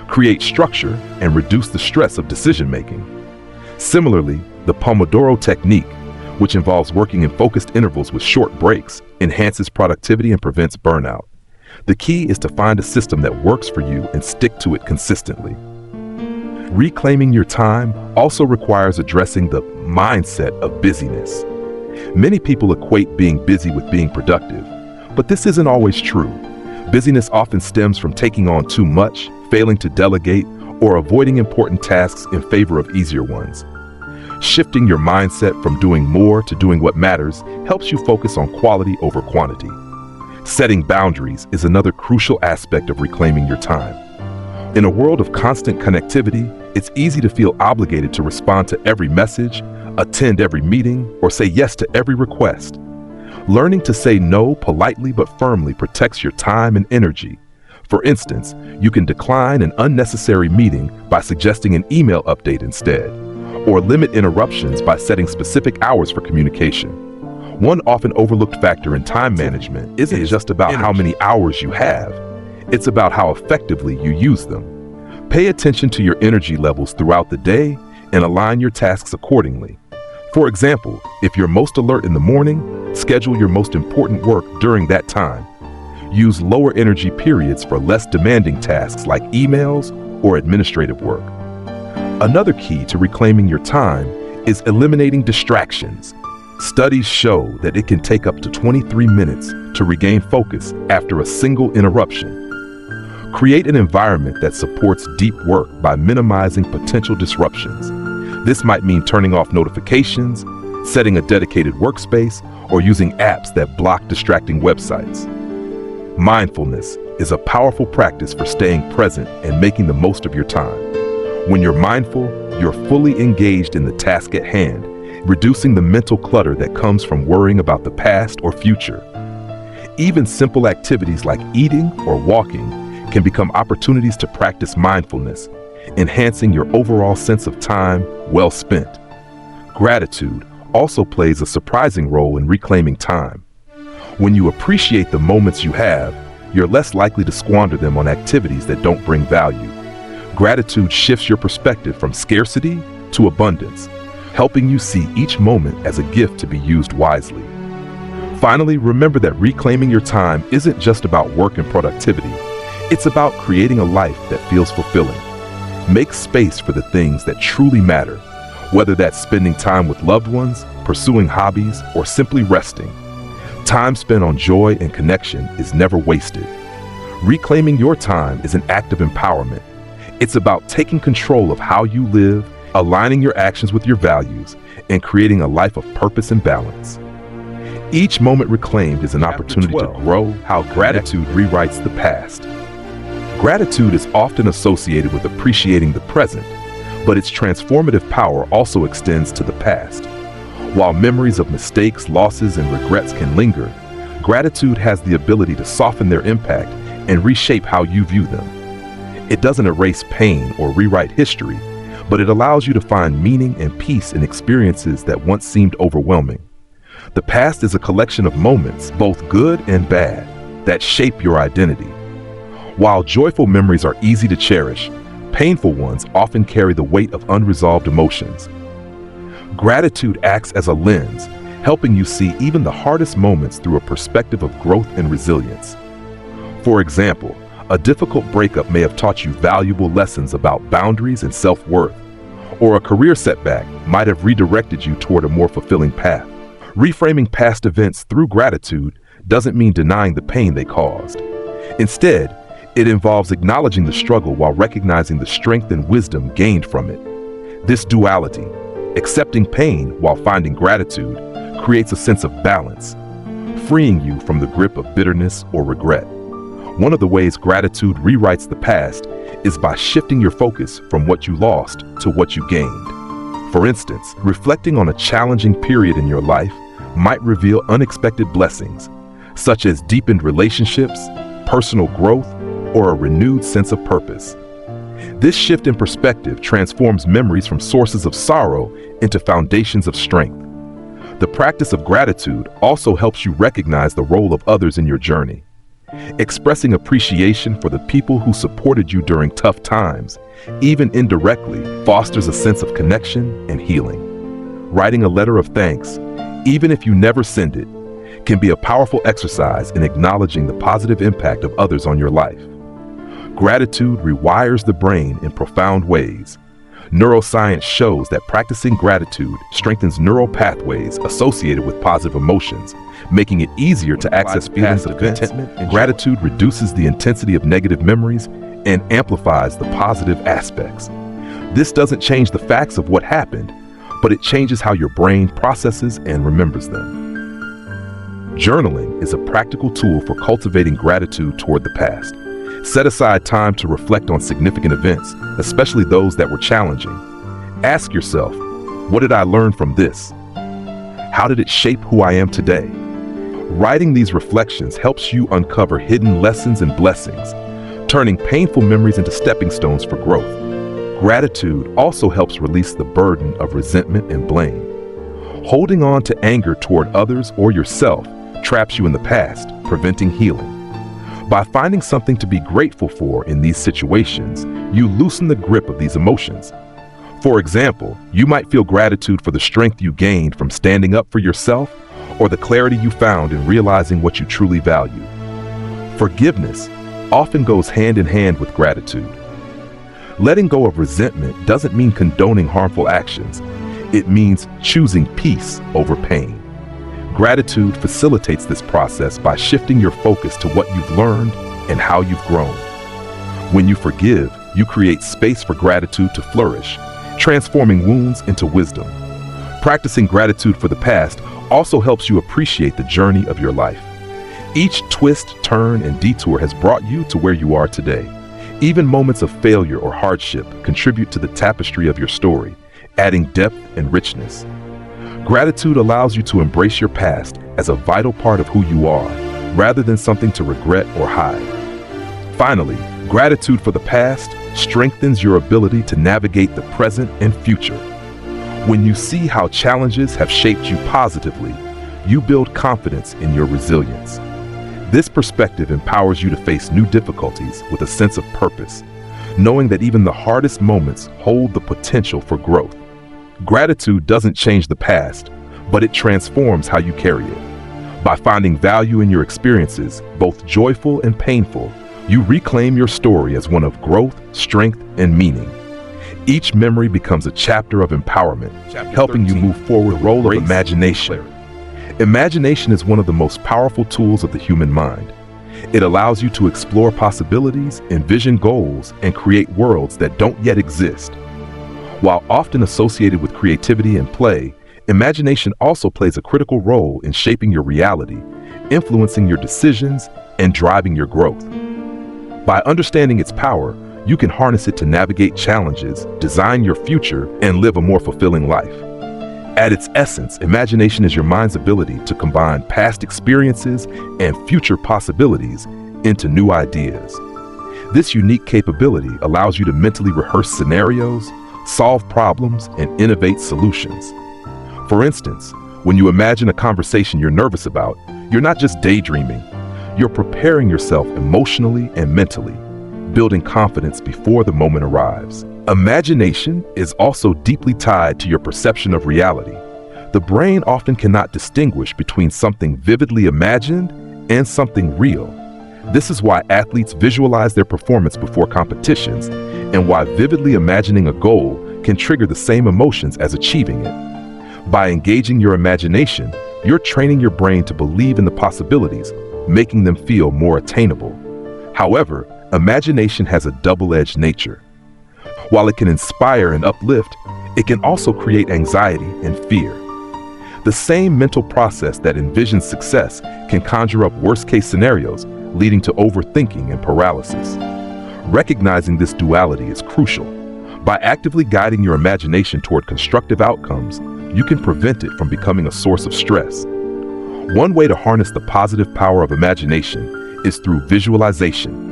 S2: create structure and reduce the stress of decision-making. Similarly, the Pomodoro technique, which involves working in focused intervals with short breaks, enhances productivity and prevents burnout. The key is to find a system that works for you and stick to it consistently. Reclaiming your time also requires addressing the mindset of busyness. Many people equate being busy with being productive, but this isn't always true. Busyness often stems from taking on too much, failing to delegate, or avoiding important tasks in favor of easier ones. Shifting your mindset from doing more to doing what matters helps you focus on quality over quantity. Setting boundaries is another crucial aspect of reclaiming your time. In a world of constant connectivity, it's easy to feel obligated to respond to every message, attend every meeting, or say yes to every request. Learning to say no politely but firmly protects your time and energy. For instance, you can decline an unnecessary meeting by suggesting an email update instead, or limit interruptions by setting specific hours for communication. One often overlooked factor in time management isn't just about how many hours you have, it's about how effectively you use them. Pay attention to your energy levels throughout the day and align your tasks accordingly. For example, if you're most alert in the morning, schedule your most important work during that time. Use lower energy periods for less demanding tasks like emails or administrative work. Another key to reclaiming your time is eliminating distractions. Studies show that it can take up to 23 minutes to regain focus after a single interruption. Create an environment that supports deep work by minimizing potential disruptions. This might mean turning off notifications, setting a dedicated workspace, or using apps that block distracting websites. Mindfulness is a powerful practice for staying present and making the most of your time. When you're mindful, you're fully engaged in the task at hand, reducing the mental clutter that comes from worrying about the past or future. Even simple activities like eating or walking can become opportunities to practice mindfulness, enhancing your overall sense of time well spent. Gratitude also plays a surprising role in reclaiming time. When you appreciate the moments you have, you're less likely to squander them on activities that don't bring value. Gratitude shifts your perspective from scarcity to abundance, helping you see each moment as a gift to be used wisely. Finally, remember that reclaiming your time isn't just about work and productivity. It's about creating a life that feels fulfilling. Make space for the things that truly matter, whether that's spending time with loved ones, pursuing hobbies, or simply resting. Time spent on joy and connection is never wasted. Reclaiming your time is an act of empowerment. It's about taking control of how you live, aligning your actions with your values, and creating a life of purpose and balance. Each moment reclaimed is an opportunity to grow. How gratitude rewrites the past. Gratitude is often associated with appreciating the present, but its transformative power also extends to the past. While memories of mistakes, losses, and regrets can linger, gratitude has the ability to soften their impact and reshape how you view them. It doesn't erase pain or rewrite history, but it allows you to find meaning and peace in experiences that once seemed overwhelming. The past is a collection of moments, both good and bad, that shape your identity. While joyful memories are easy to cherish, painful ones often carry the weight of unresolved emotions. Gratitude acts as a lens, helping you see even the hardest moments through a perspective of growth and resilience. For example, a difficult breakup may have taught you valuable lessons about boundaries and self-worth, or a career setback might have redirected you toward a more fulfilling path. Reframing past events through gratitude doesn't mean denying the pain they caused. Instead, it involves acknowledging the struggle while recognizing the strength and wisdom gained from it. This duality, accepting pain while finding gratitude, creates a sense of balance, freeing you from the grip of bitterness or regret. One of the ways gratitude rewrites the past is by shifting your focus from what you lost to what you gained. For instance, reflecting on a challenging period in your life might reveal unexpected blessings, such as deepened relationships, personal growth, or a renewed sense of purpose. This shift in perspective transforms memories from sources of sorrow into foundations of strength. The practice of gratitude also helps you recognize the role of others in your journey. Expressing appreciation for the people who supported you during tough times, even indirectly, fosters a sense of connection and healing. Writing a letter of thanks, even if you never send it, can be a powerful exercise in acknowledging the positive impact of others on your life. Gratitude rewires the brain in profound ways. Neuroscience shows that practicing gratitude strengthens neural pathways associated with positive emotions, making it easier to access feelings of contentment and gratitude reduces the intensity of negative memories and amplifies the positive aspects. This doesn't change the facts of what happened, but it changes how your brain processes and remembers them. Journaling is a practical tool for cultivating gratitude toward the past. Set aside time to reflect on significant events, especially those that were challenging. Ask yourself, what did I learn from this? How did it shape who I am today? Writing these reflections helps you uncover hidden lessons and blessings, turning painful memories into stepping stones for growth. Gratitude also helps release the burden of resentment and blame. Holding on to anger toward others or yourself traps you in the past, preventing healing. By finding something to be grateful for in these situations, you loosen the grip of these emotions. For example, you might feel gratitude for the strength you gained from standing up for yourself, or the clarity you found in realizing what you truly value. Forgiveness often goes hand in hand with gratitude. Letting go of resentment doesn't mean condoning harmful actions. It means choosing peace over pain. Gratitude facilitates this process by shifting your focus to what you've learned and how you've grown. When you forgive, you create space for gratitude to flourish, transforming wounds into wisdom. Practicing gratitude for the past also helps you appreciate the journey of your life. Each twist, turn, and detour has brought you to where you are today. Even moments of failure or hardship contribute to the tapestry of your story, adding depth and richness. Gratitude allows you to embrace your past as a vital part of who you are, rather than something to regret or hide. Finally, gratitude for the past strengthens your ability to navigate the present and future. When you see how challenges have shaped you positively, you build confidence in your resilience. This perspective empowers you to face new difficulties with a sense of purpose, knowing that even the hardest moments hold the potential for growth. Gratitude doesn't change the past, but it transforms how you carry it. By finding value in your experiences, both joyful and painful, you reclaim your story as one of growth, strength, and meaning. Each memory becomes a chapter of empowerment, helping you move forward. The role of imagination. Imagination is one of the most powerful tools of the human mind. It allows you to explore possibilities, envision goals, and create worlds that don't yet exist. While often associated with creativity and play, imagination also plays a critical role in shaping your reality, influencing your decisions, and driving your growth. By understanding its power, you can harness it to navigate challenges, design your future, and live a more fulfilling life. At its essence, imagination is your mind's ability to combine past experiences and future possibilities into new ideas. This unique capability allows you to mentally rehearse scenarios, solve problems, and innovate solutions. For instance, when you imagine a conversation you're nervous about, you're not just daydreaming, you're preparing yourself emotionally and mentally, building confidence before the moment arrives. Imagination is also deeply tied to your perception of reality. The brain often cannot distinguish between something vividly imagined and something real. This is why athletes visualize their performance before competitions, and why vividly imagining a goal can trigger the same emotions as achieving it. By engaging your imagination, you're training your brain to believe in the possibilities, making them feel more attainable. However, imagination has a double-edged nature. While it can inspire and uplift, it can also create anxiety and fear. The same mental process that envisions success can conjure up worst-case scenarios, leading to overthinking and paralysis. Recognizing this duality is crucial. By actively guiding your imagination toward constructive outcomes, you can prevent it from becoming a source of stress. One way to harness the positive power of imagination is through visualization.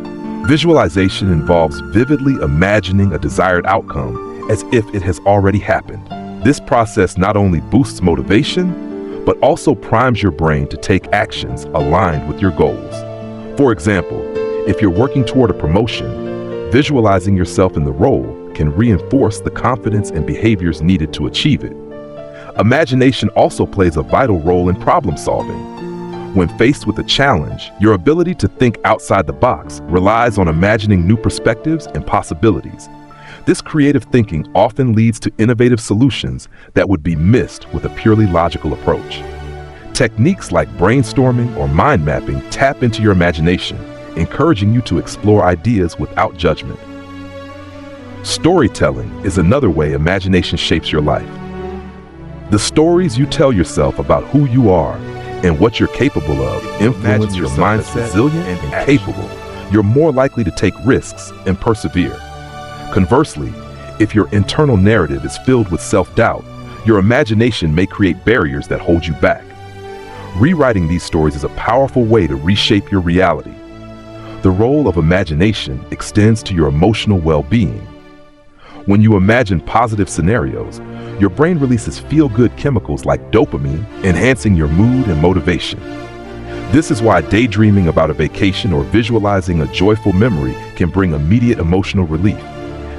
S2: Visualization involves vividly imagining a desired outcome as if it has already happened. This process not only boosts motivation, but also primes your brain to take actions aligned with your goals. For example, if you're working toward a promotion, visualizing yourself in the role can reinforce the confidence and behaviors needed to achieve it. Imagination also plays a vital role in problem solving. When faced with a challenge, your ability to think outside the box relies on imagining new perspectives and possibilities. This creative thinking often leads to innovative solutions that would be missed with a purely logical approach. Techniques like brainstorming or mind mapping tap into your imagination, encouraging you to explore ideas without judgment. Storytelling is another way imagination shapes your life. The stories you tell yourself about who you are and what you're capable of influence your mind's resilient and capable. You're more likely to take risks and persevere. Conversely, if your internal narrative is filled with self-doubt, your imagination may create barriers that hold you back. Rewriting these stories is a powerful way to reshape your reality. The role of imagination extends to your emotional well-being. When you imagine positive scenarios, your brain releases feel-good chemicals like dopamine, enhancing your mood and motivation. This is why daydreaming about a vacation or visualizing a joyful memory can bring immediate emotional relief.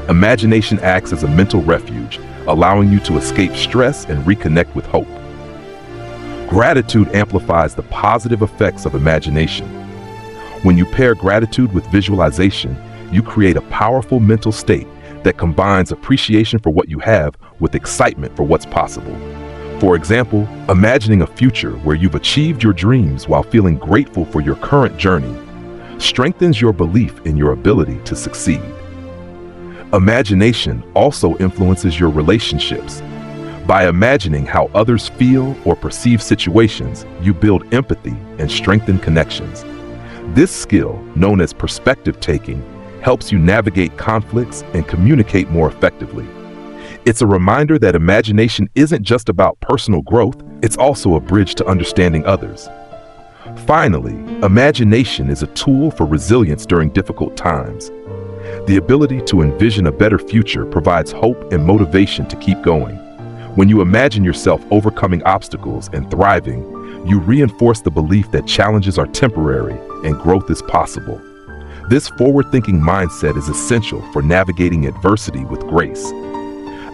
S2: Imagination acts as a mental refuge, allowing you to escape stress and reconnect with hope. Gratitude amplifies the positive effects of imagination. When you pair gratitude with visualization, you create a powerful mental state that combines appreciation for what you have with excitement for what's possible. For example, imagining a future where you've achieved your dreams while feeling grateful for your current journey strengthens your belief in your ability to succeed. Imagination also influences your relationships. By imagining how others feel or perceive situations, you build empathy and strengthen connections. This skill, known as perspective taking, helps you navigate conflicts and communicate more effectively. It's a reminder that imagination isn't just about personal growth, it's also a bridge to understanding others. Finally, imagination is a tool for resilience during difficult times. The ability to envision a better future provides hope and motivation to keep going. When you imagine yourself overcoming obstacles and thriving, you reinforce the belief that challenges are temporary and growth is possible. This forward-thinking mindset is essential for navigating adversity with grace.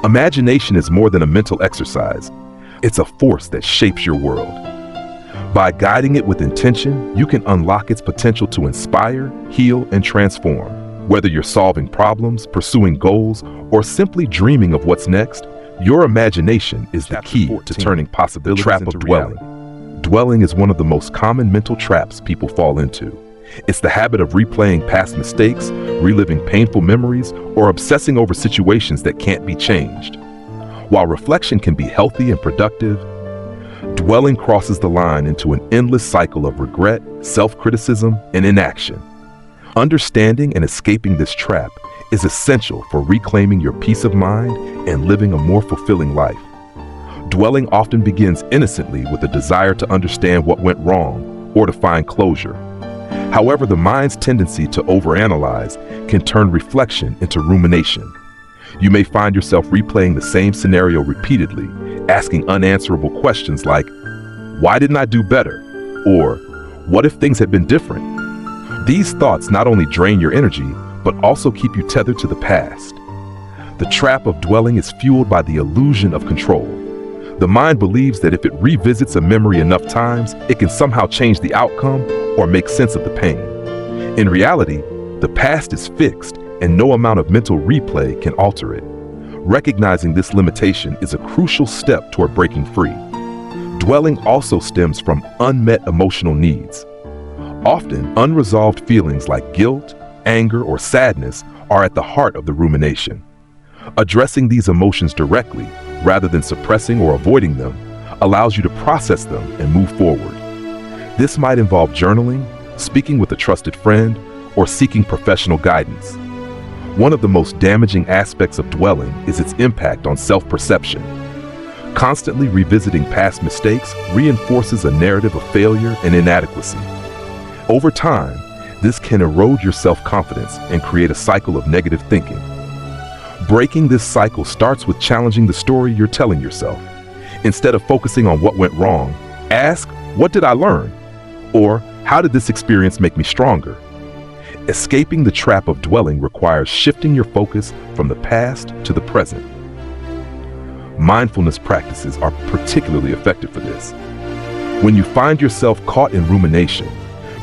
S2: Imagination is more than a mental exercise. It's a force that shapes your world. By guiding it with intention, you can unlock its potential to inspire, heal, and transform. Whether you're solving problems, pursuing goals, or simply dreaming of what's next, your imagination is the key to turning possibilities into reality. Dwelling is one of the most common mental traps people fall into. It's the habit of replaying past mistakes, reliving painful memories, or obsessing over situations that can't be changed. While reflection can be healthy and productive, dwelling crosses the line into an endless cycle of regret, self-criticism, and inaction. Understanding and escaping this trap is essential for reclaiming your peace of mind and living a more fulfilling life. Dwelling often begins innocently with a desire to understand what went wrong or to find closure. However, the mind's tendency to overanalyze can turn reflection into rumination. You may find yourself replaying the same scenario repeatedly, asking unanswerable questions like, "Why didn't I do better?" Or, "What if things had been different?" These thoughts not only drain your energy, but also keep you tethered to the past. The trap of dwelling is fueled by the illusion of control. The mind believes that if it revisits a memory enough times, it can somehow change the outcome or make sense of the pain. In reality, the past is fixed and no amount of mental replay can alter it. Recognizing this limitation is a crucial step toward breaking free. Dwelling also stems from unmet emotional needs. Often, unresolved feelings like guilt, anger, or sadness are at the heart of the rumination. Addressing these emotions directly, rather than suppressing or avoiding them, allows you to process them and move forward. This might involve journaling, speaking with a trusted friend, or seeking professional guidance. One of the most damaging aspects of dwelling is its impact on self-perception. Constantly revisiting past mistakes reinforces a narrative of failure and inadequacy. Over time, this can erode your self-confidence and create a cycle of negative thinking. Breaking this cycle starts with challenging the story you're telling yourself. Instead of focusing on what went wrong, ask, "What did I learn?" Or, "How did this experience make me stronger?" Escaping the trap of dwelling requires shifting your focus from the past to the present. Mindfulness practices are particularly effective for this. When you find yourself caught in rumination,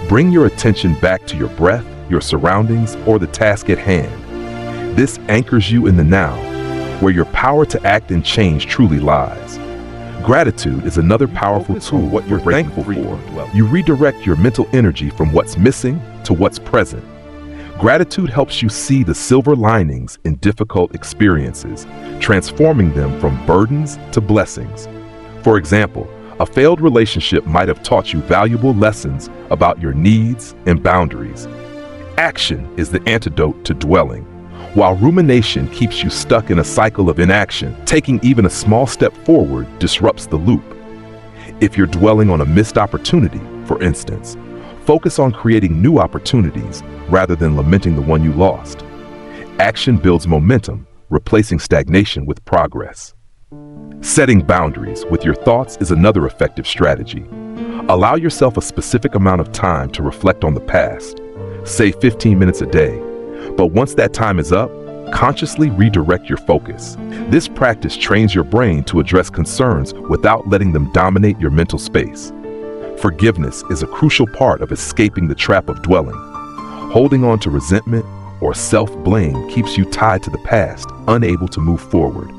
S2: bring your attention back to your breath, your surroundings, or the task at hand. This anchors you in the now, where your power to act and change truly lies. Gratitude is another powerful tool. What you're thankful for, you redirect your mental energy from what's missing to what's present. Gratitude helps you see the silver linings in difficult experiences, transforming them from burdens to blessings. For example, a failed relationship might have taught you valuable lessons about your needs and boundaries. Action is the antidote to dwelling. While rumination keeps you stuck in a cycle of inaction, taking even a small step forward disrupts the loop. If you're dwelling on a missed opportunity, for instance, focus on creating new opportunities rather than lamenting the one you lost. Action builds momentum, replacing stagnation with progress. Setting boundaries with your thoughts is another effective strategy. Allow yourself a specific amount of time to reflect on the past, say 15 minutes a day. But once that time is up, consciously redirect your focus. This practice trains your brain to address concerns without letting them dominate your mental space. Forgiveness is a crucial part of escaping the trap of dwelling. Holding on to resentment or self-blame keeps you tied to the past, unable to move forward.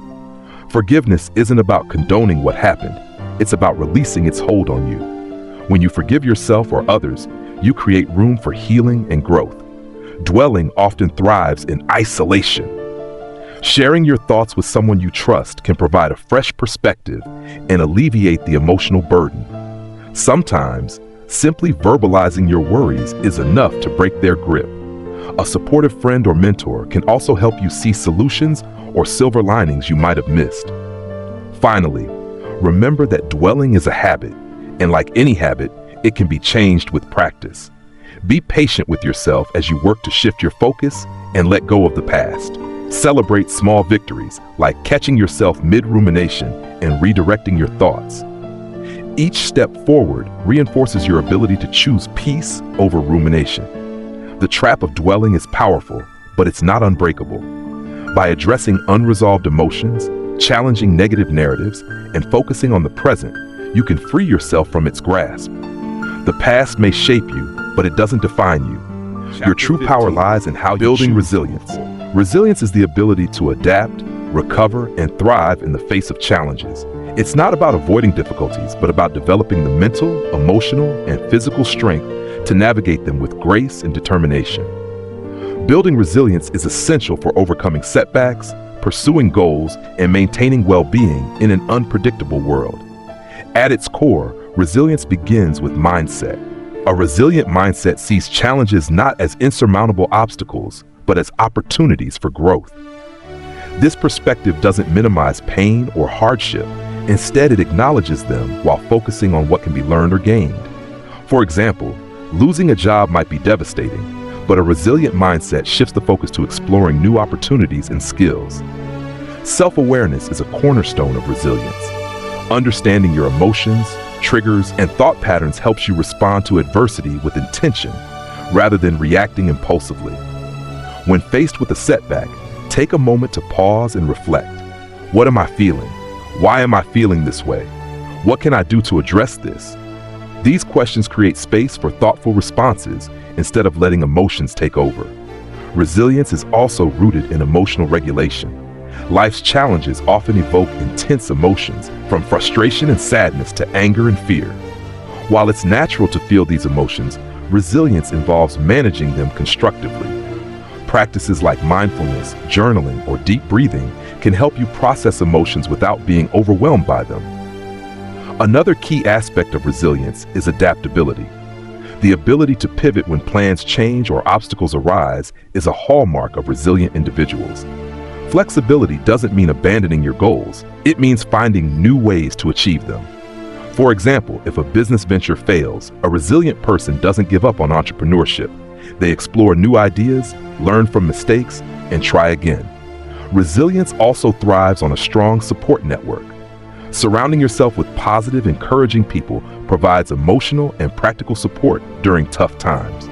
S2: Forgiveness isn't about condoning what happened, it's about releasing its hold on you. When you forgive yourself or others, you create room for healing and growth. Dwelling often thrives in isolation. Sharing your thoughts with someone you trust can provide a fresh perspective and alleviate the emotional burden. Sometimes, simply verbalizing your worries is enough to break their grip. A supportive friend or mentor can also help you see solutions or silver linings you might have missed. Finally, remember that dwelling is a habit, and like any habit, it can be changed with practice. Be patient with yourself as you work to shift your focus and let go of the past. Celebrate small victories, like catching yourself mid-rumination and redirecting your thoughts. Each step forward reinforces your ability to choose peace over rumination. The trap of dwelling is powerful, but it's not unbreakable. By addressing unresolved emotions, challenging negative narratives, and focusing on the present, you can free yourself from its grasp. The past may shape you, but it doesn't define you. Your true power lies in how building resilience. Resilience is the ability to adapt, recover, and thrive in the face of challenges. It's not about avoiding difficulties, but about developing the mental, emotional, and physical strength to navigate them with grace and determination. Building resilience is essential for overcoming setbacks, pursuing goals, and maintaining well-being in an unpredictable world. At its core, resilience begins with mindset. A resilient mindset sees challenges not as insurmountable obstacles, but as opportunities for growth. This perspective doesn't minimize pain or hardship. Instead, it acknowledges them while focusing on what can be learned or gained. For example, losing a job might be devastating, but a resilient mindset shifts the focus to exploring new opportunities and skills. Self-awareness is a cornerstone of resilience. Understanding your emotions, triggers, and thought patterns helps you respond to adversity with intention rather than reacting impulsively. When faced with a setback, take a moment to pause and reflect. What am I feeling? Why am I feeling this way? What can I do to address this? These questions create space for thoughtful responses instead of letting emotions take over. Resilience is also rooted in emotional regulation. Life's challenges often evoke intense emotions, from frustration and sadness to anger and fear. While it's natural to feel these emotions, resilience involves managing them constructively. Practices like mindfulness, journaling, or deep breathing can help you process emotions without being overwhelmed by them. Another key aspect of resilience is adaptability. The ability to pivot when plans change or obstacles arise is a hallmark of resilient individuals. Flexibility doesn't mean abandoning your goals. It means finding new ways to achieve them. For example, if a business venture fails, a resilient person doesn't give up on entrepreneurship. They explore new ideas, learn from mistakes, and try again. Resilience also thrives on a strong support network. Surrounding yourself with positive, encouraging people provides emotional and practical support during tough times.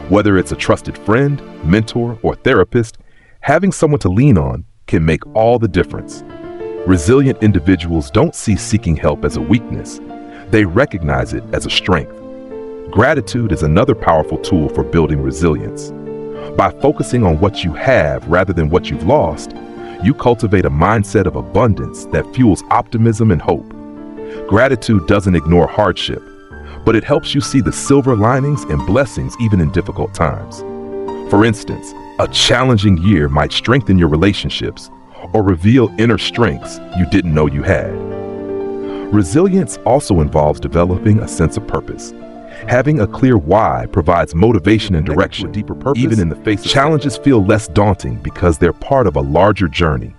S2: Whether it's a trusted friend, mentor, or therapist, having someone to lean on can make all the difference. Resilient individuals don't see seeking help as a weakness. They recognize it as a strength. Gratitude is another powerful tool for building resilience. By focusing on what you have rather than what you've lost, you cultivate a mindset of abundance that fuels optimism and hope. Gratitude doesn't ignore hardship, but it helps you see the silver linings and blessings even in difficult times. For instance, a challenging year might strengthen your relationships or reveal inner strengths you didn't know you had. Resilience also involves developing a sense of purpose. Having a clear why provides motivation and direction. Deeper purpose, even in the face of challenges, feel less daunting because they're part of a larger journey.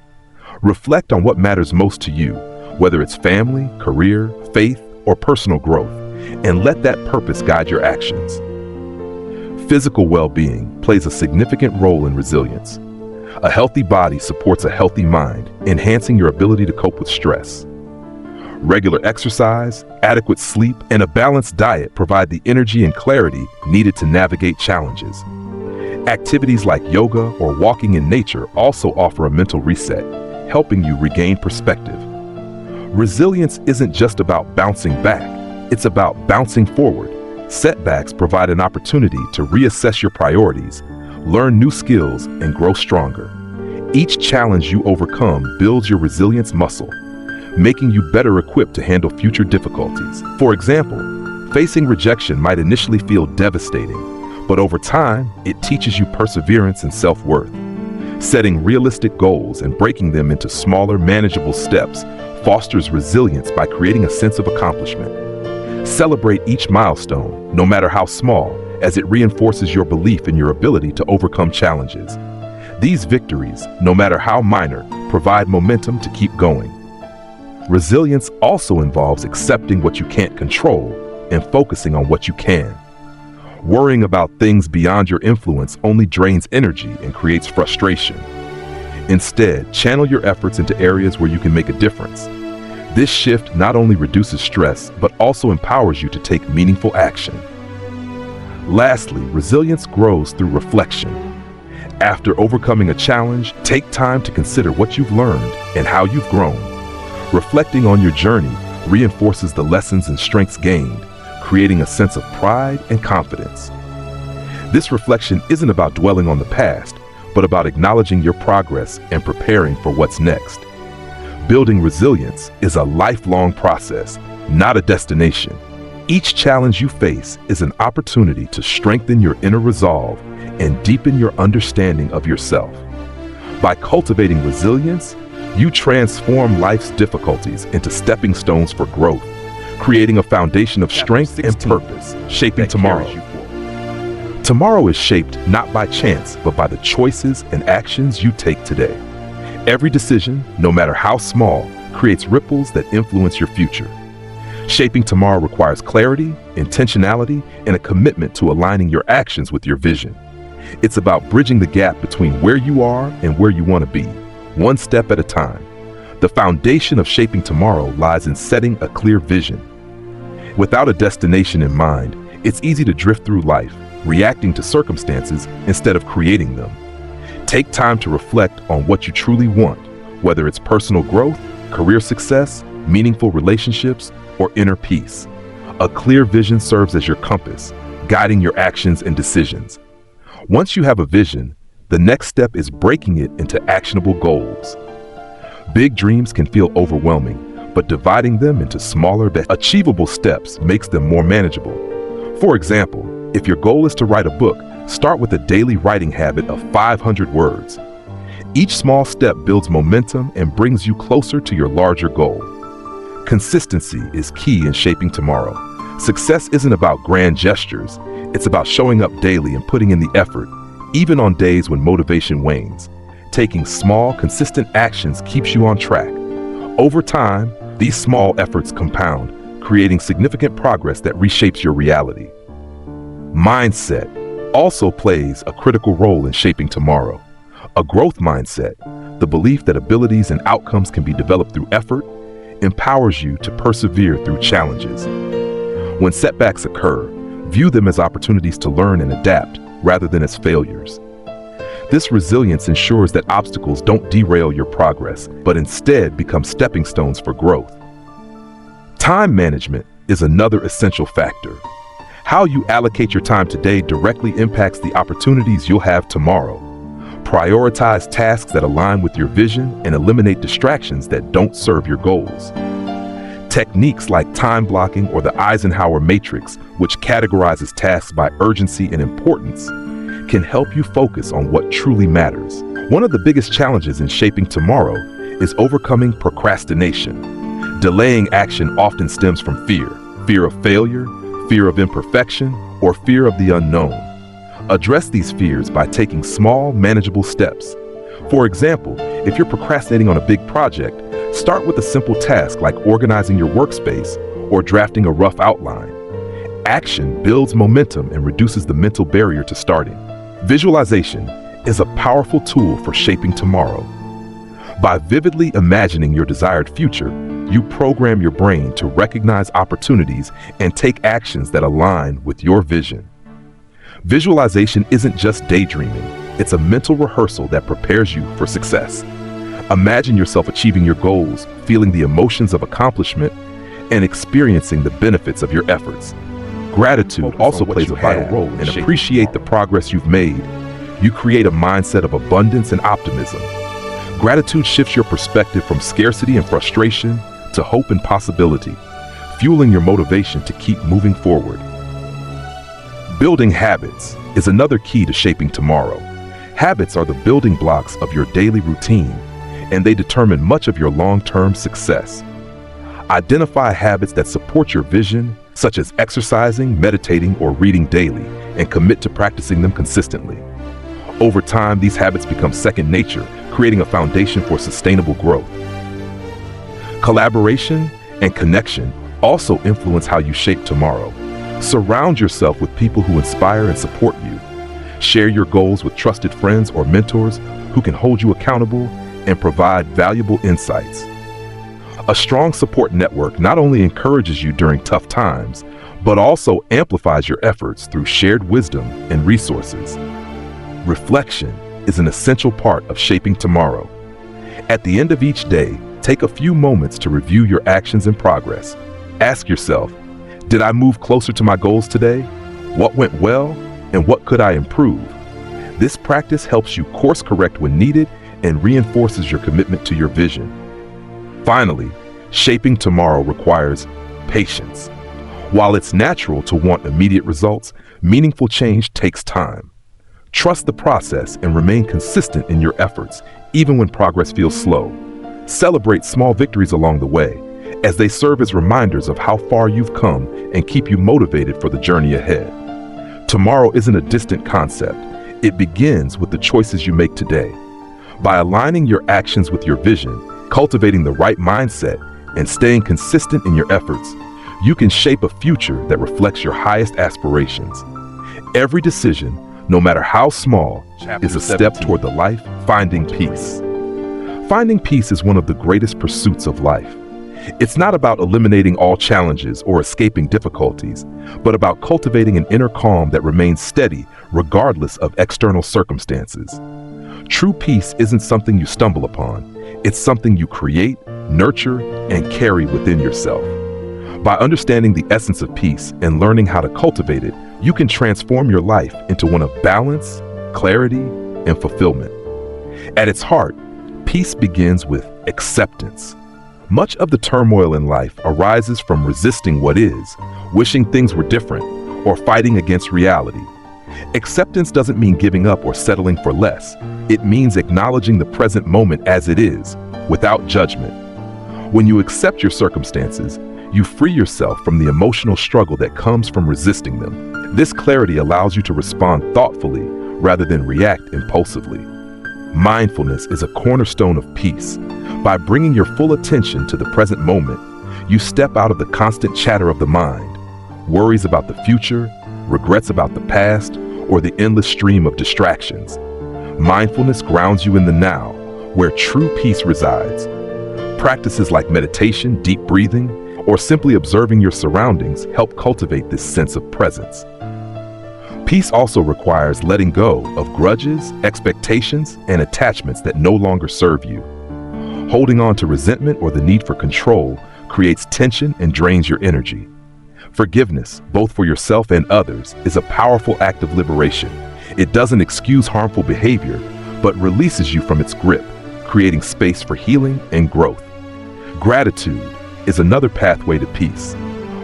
S2: Reflect on what matters most to you, whether it's family, career, faith, or personal growth, and let that purpose guide your actions. Physical well-being plays a significant role in resilience. A healthy body supports a healthy mind, enhancing your ability to cope with stress. Regular exercise, adequate sleep, and a balanced diet provide the energy and clarity needed to navigate challenges. Activities like yoga or walking in nature also offer a mental reset, helping you regain perspective. Resilience isn't just about bouncing back, it's about bouncing forward. Setbacks provide an opportunity to reassess your priorities, learn new skills, and grow stronger. Each challenge you overcome builds your resilience muscle, making you better equipped to handle future difficulties. For example, facing rejection might initially feel devastating, but over time, it teaches you perseverance and self-worth. Setting realistic goals and breaking them into smaller, manageable steps fosters resilience by creating a sense of accomplishment. Celebrate each milestone, no matter how small, as it reinforces your belief in your ability to overcome challenges. These victories, no matter how minor, provide momentum to keep going. Resilience also involves accepting what you can't control and focusing on what you can. Worrying about things beyond your influence only drains energy and creates frustration. Instead, channel your efforts into areas where you can make a difference. This shift not only reduces stress, but also empowers you to take meaningful action. Lastly, resilience grows through reflection. After overcoming a challenge, take time to consider what you've learned and how you've grown. Reflecting on your journey reinforces the lessons and strengths gained, creating a sense of pride and confidence. This reflection isn't about dwelling on the past, but about acknowledging your progress and preparing for what's next. Building resilience is a lifelong process, not a destination. Each challenge you face is an opportunity to strengthen your inner resolve and deepen your understanding of yourself. By cultivating resilience, you transform life's difficulties into stepping stones for growth, creating a foundation of strength and purpose, shaping tomorrow. Tomorrow is shaped not by chance, but by the choices and actions you take today. Every decision, no matter how small, creates ripples that influence your future. Shaping tomorrow requires clarity, intentionality, and a commitment to aligning your actions with your vision. It's about bridging the gap between where you are and where you want to be, one step at a time. The foundation of shaping tomorrow lies in setting a clear vision. Without a destination in mind, it's easy to drift through life, reacting to circumstances instead of creating them. Take time to reflect on what you truly want, whether it's personal growth, career success, meaningful relationships, or inner peace. A clear vision serves as your compass, guiding your actions and decisions. Once you have a vision, the next step is breaking it into actionable goals. Big dreams can feel overwhelming, but dividing them into smaller but achievable steps makes them more manageable. For example, if your goal is to write a book, start with a daily writing habit of 500 words. Each small step builds momentum and brings you closer to your larger goal. Consistency is key in shaping tomorrow. Success isn't about grand gestures, it's about showing up daily and putting in the effort, even on days when motivation wanes. Taking small, consistent actions keeps you on track. Over time, these small efforts compound, creating significant progress that reshapes your reality. Mindset also plays a critical role in shaping tomorrow. A growth mindset, the belief that abilities and outcomes can be developed through effort, empowers you to persevere through challenges. When setbacks occur, view them as opportunities to learn and adapt rather than as failures. This resilience ensures that obstacles don't derail your progress, but instead become stepping stones for growth. Time management is another essential factor. How you allocate your time today directly impacts the opportunities you'll have tomorrow. Prioritize tasks that align with your vision and eliminate distractions that don't serve your goals. Techniques like time blocking or the Eisenhower matrix, which categorizes tasks by urgency and importance, can help you focus on what truly matters. One of the biggest challenges in shaping tomorrow is overcoming procrastination. Delaying action often stems from fear of failure, fear of imperfection, or fear of the unknown. Address these fears by taking small, manageable steps. For example, if you're procrastinating on a big project, start with a simple task like organizing your workspace or drafting a rough outline. Action builds momentum and reduces the mental barrier to starting. Visualization is a powerful tool for shaping tomorrow. By vividly imagining your desired future, you program your brain to recognize opportunities and take actions that align with your vision. Visualization isn't just daydreaming, it's a mental rehearsal that prepares you for success. Imagine yourself achieving your goals, feeling the emotions of accomplishment, and experiencing the benefits of your efforts. Gratitude also plays a vital role and appreciate the progress you've made. You create a mindset of abundance and optimism. Gratitude shifts your perspective from scarcity and frustration to hope and possibility, fueling your motivation to keep moving forward. Building habits is another key to shaping tomorrow. Habits are the building blocks of your daily routine, and they determine much of your long-term success. Identify habits that support your vision, such as exercising, meditating, or reading daily, and commit to practicing them consistently. Over time, these habits become second nature, creating a foundation for sustainable growth. Collaboration and connection also influence how you shape tomorrow. Surround yourself with people who inspire and support you. Share your goals with trusted friends or mentors who can hold you accountable and provide valuable insights. A strong support network not only encourages you during tough times, but also amplifies your efforts through shared wisdom and resources. Reflection is an essential part of shaping tomorrow. At the end of each day, take a few moments to review your actions and progress. Ask yourself, did I move closer to my goals today? What went well, and what could I improve? This practice helps you course correct when needed and reinforces your commitment to your vision. Finally, shaping tomorrow requires patience. While it's natural to want immediate results, meaningful change takes time. Trust the process and remain consistent in your efforts, even when progress feels slow. Celebrate small victories along the way, as they serve as reminders of how far you've come and keep you motivated for the journey ahead. Tomorrow isn't a distant concept. It begins with the choices you make today. By aligning your actions with your vision, cultivating the right mindset, and staying consistent in your efforts, you can shape a future that reflects your highest aspirations. Every decision, no matter how small, is a step toward the life finding peace. Finding peace is one of the greatest pursuits of life. It's not about eliminating all challenges or escaping difficulties, but about cultivating an inner calm that remains steady regardless of external circumstances. True peace isn't something you stumble upon. It's something you create, nurture, and carry within yourself. By understanding the essence of peace and learning how to cultivate it, you can transform your life into one of balance, clarity, and fulfillment. At its heart, peace begins with acceptance. Much of the turmoil in life arises from resisting what is, wishing things were different, or fighting against reality. Acceptance doesn't mean giving up or settling for less. It means acknowledging the present moment as it is, without judgment. When you accept your circumstances, you free yourself from the emotional struggle that comes from resisting them. This clarity allows you to respond thoughtfully rather than react impulsively. Mindfulness is a cornerstone of peace. By bringing your full attention to the present moment, you step out of the constant chatter of the mind, worries about the future, regrets about the past, or the endless stream of distractions. Mindfulness grounds you in the now, where true peace resides. Practices like meditation, deep breathing, or simply observing your surroundings help cultivate this sense of presence. Peace also requires letting go of grudges, expectations, and attachments that no longer serve you. Holding on to resentment or the need for control creates tension and drains your energy. Forgiveness, both for yourself and others, is a powerful act of liberation. It doesn't excuse harmful behavior, but releases you from its grip, creating space for healing and growth. Gratitude is another pathway to peace.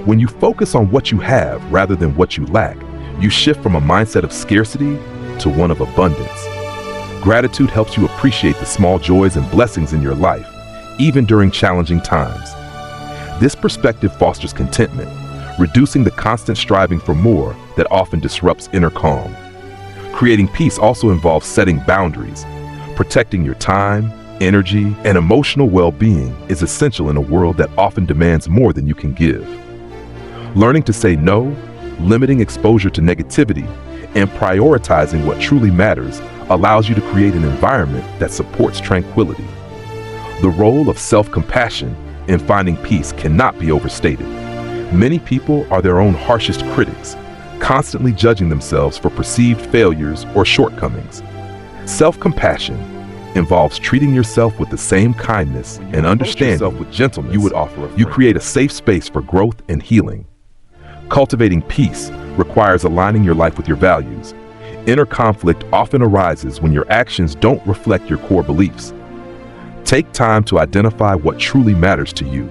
S2: When you focus on what you have rather than what you lack, you shift from a mindset of scarcity to one of abundance. Gratitude helps you appreciate the small joys and blessings in your life, even during challenging times. This perspective fosters contentment, reducing the constant striving for more that often disrupts inner calm. Creating peace also involves setting boundaries. Protecting your time, energy, and emotional well-being is essential in a world that often demands more than you can give. Learning to say no, limiting exposure to negativity, and prioritizing what truly matters allows you to create an environment that supports tranquility. The role of self-compassion in finding peace cannot be overstated. Many people are their own harshest critics, constantly judging themselves for perceived failures or shortcomings. Self-compassion involves treating yourself with the same kindness and understanding with gentleness you would offer a friend. You create a safe space for growth and healing. Cultivating peace requires aligning your life with your values. Inner conflict often arises when your actions don't reflect your core beliefs. Take time to identify what truly matters to you,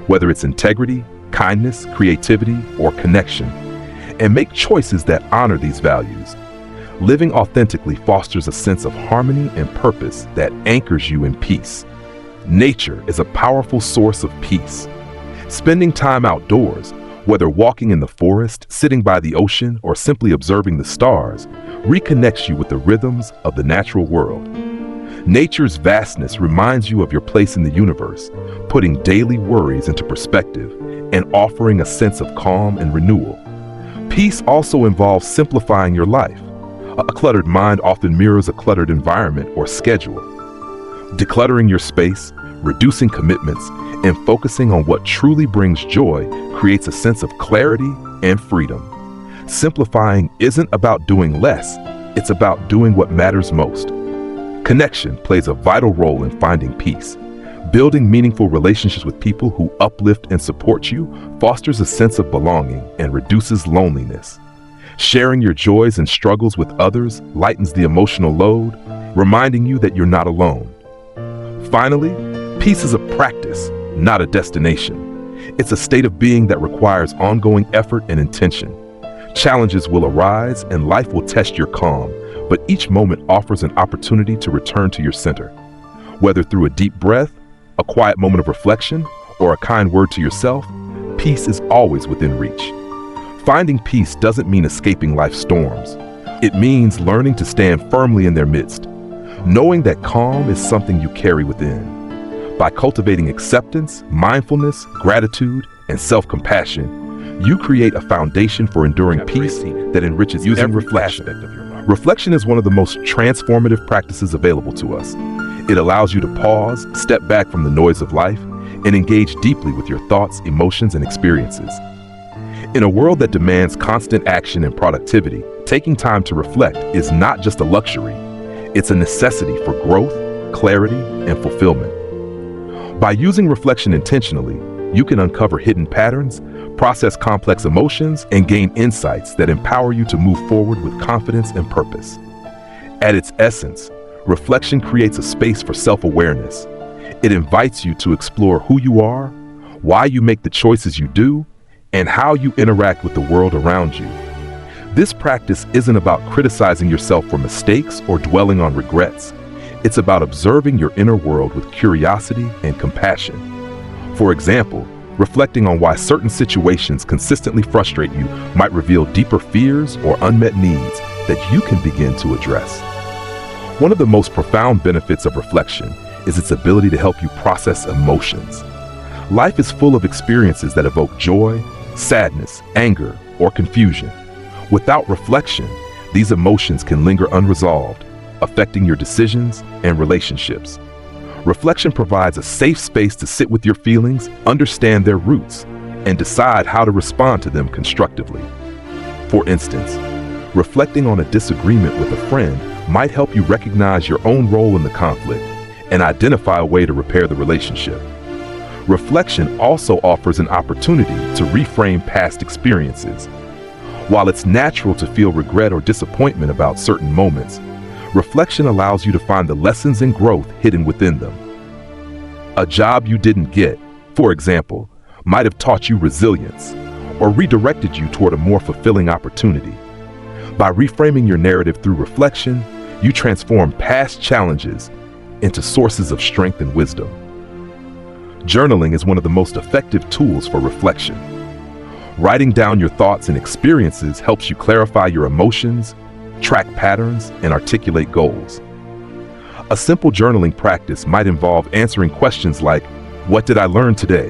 S2: whether it's integrity, kindness, creativity, or connection, and make choices that honor these values. Living authentically fosters a sense of harmony and purpose that anchors you in peace. Nature is a powerful source of peace. Spending time outdoors, whether walking in the forest, sitting by the ocean, or simply observing the stars, reconnects you with the rhythms of the natural world. Nature's vastness reminds you of your place in the universe, putting daily worries into perspective and offering a sense of calm and renewal. Peace also involves simplifying your life. A cluttered mind often mirrors a cluttered environment or schedule. Decluttering your space, reducing commitments, and focusing on what truly brings joy creates a sense of clarity and freedom. Simplifying isn't about doing less, it's about doing what matters most. Connection plays a vital role in finding peace. Building meaningful relationships with people who uplift and support you fosters a sense of belonging and reduces loneliness. Sharing your joys and struggles with others lightens the emotional load, reminding you that you're not alone. Finally, peace is a practice, not a destination. It's a state of being that requires ongoing effort and intention. Challenges will arise and life will test your calm, but each moment offers an opportunity to return to your center. Whether through a deep breath, a quiet moment of reflection, or a kind word to yourself, peace is always within reach. Finding peace doesn't mean escaping life's storms. It means learning to stand firmly in their midst, knowing that calm is something you carry within. By cultivating acceptance, mindfulness, gratitude, and self-compassion, you create a foundation for enduring peace that enriches using reflection. Reflection is one of the most transformative practices available to us. It allows you to pause, step back from the noise of life, and engage deeply with your thoughts, emotions, and experiences. In a world that demands constant action and productivity, taking time to reflect is not just a luxury, it's a necessity for growth, clarity, and fulfillment. By using reflection intentionally, you can uncover hidden patterns, process complex emotions, and gain insights that empower you to move forward with confidence and purpose. At its essence, reflection creates a space for self-awareness. It invites you to explore who you are, why you make the choices you do, and how you interact with the world around you. This practice isn't about criticizing yourself for mistakes or dwelling on regrets. It's about observing your inner world with curiosity and compassion. For example, reflecting on why certain situations consistently frustrate you might reveal deeper fears or unmet needs that you can begin to address. One of the most profound benefits of reflection is its ability to help you process emotions. Life is full of experiences that evoke joy, sadness, anger, or confusion. Without reflection, these emotions can linger unresolved, affecting your decisions and relationships. Reflection provides a safe space to sit with your feelings, understand their roots, and decide how to respond to them constructively. For instance, reflecting on a disagreement with a friend might help you recognize your own role in the conflict and identify a way to repair the relationship. Reflection also offers an opportunity to reframe past experiences. While it's natural to feel regret or disappointment about certain moments, reflection allows you to find the lessons and growth hidden within them. A job you didn't get, for example, might have taught you resilience or redirected you toward a more fulfilling opportunity. By reframing your narrative through reflection, you transform past challenges into sources of strength and wisdom. Journaling is one of the most effective tools for reflection. Writing down your thoughts and experiences helps you clarify your emotions, track patterns, and articulate goals. A simple journaling practice might involve answering questions like, what did I learn today?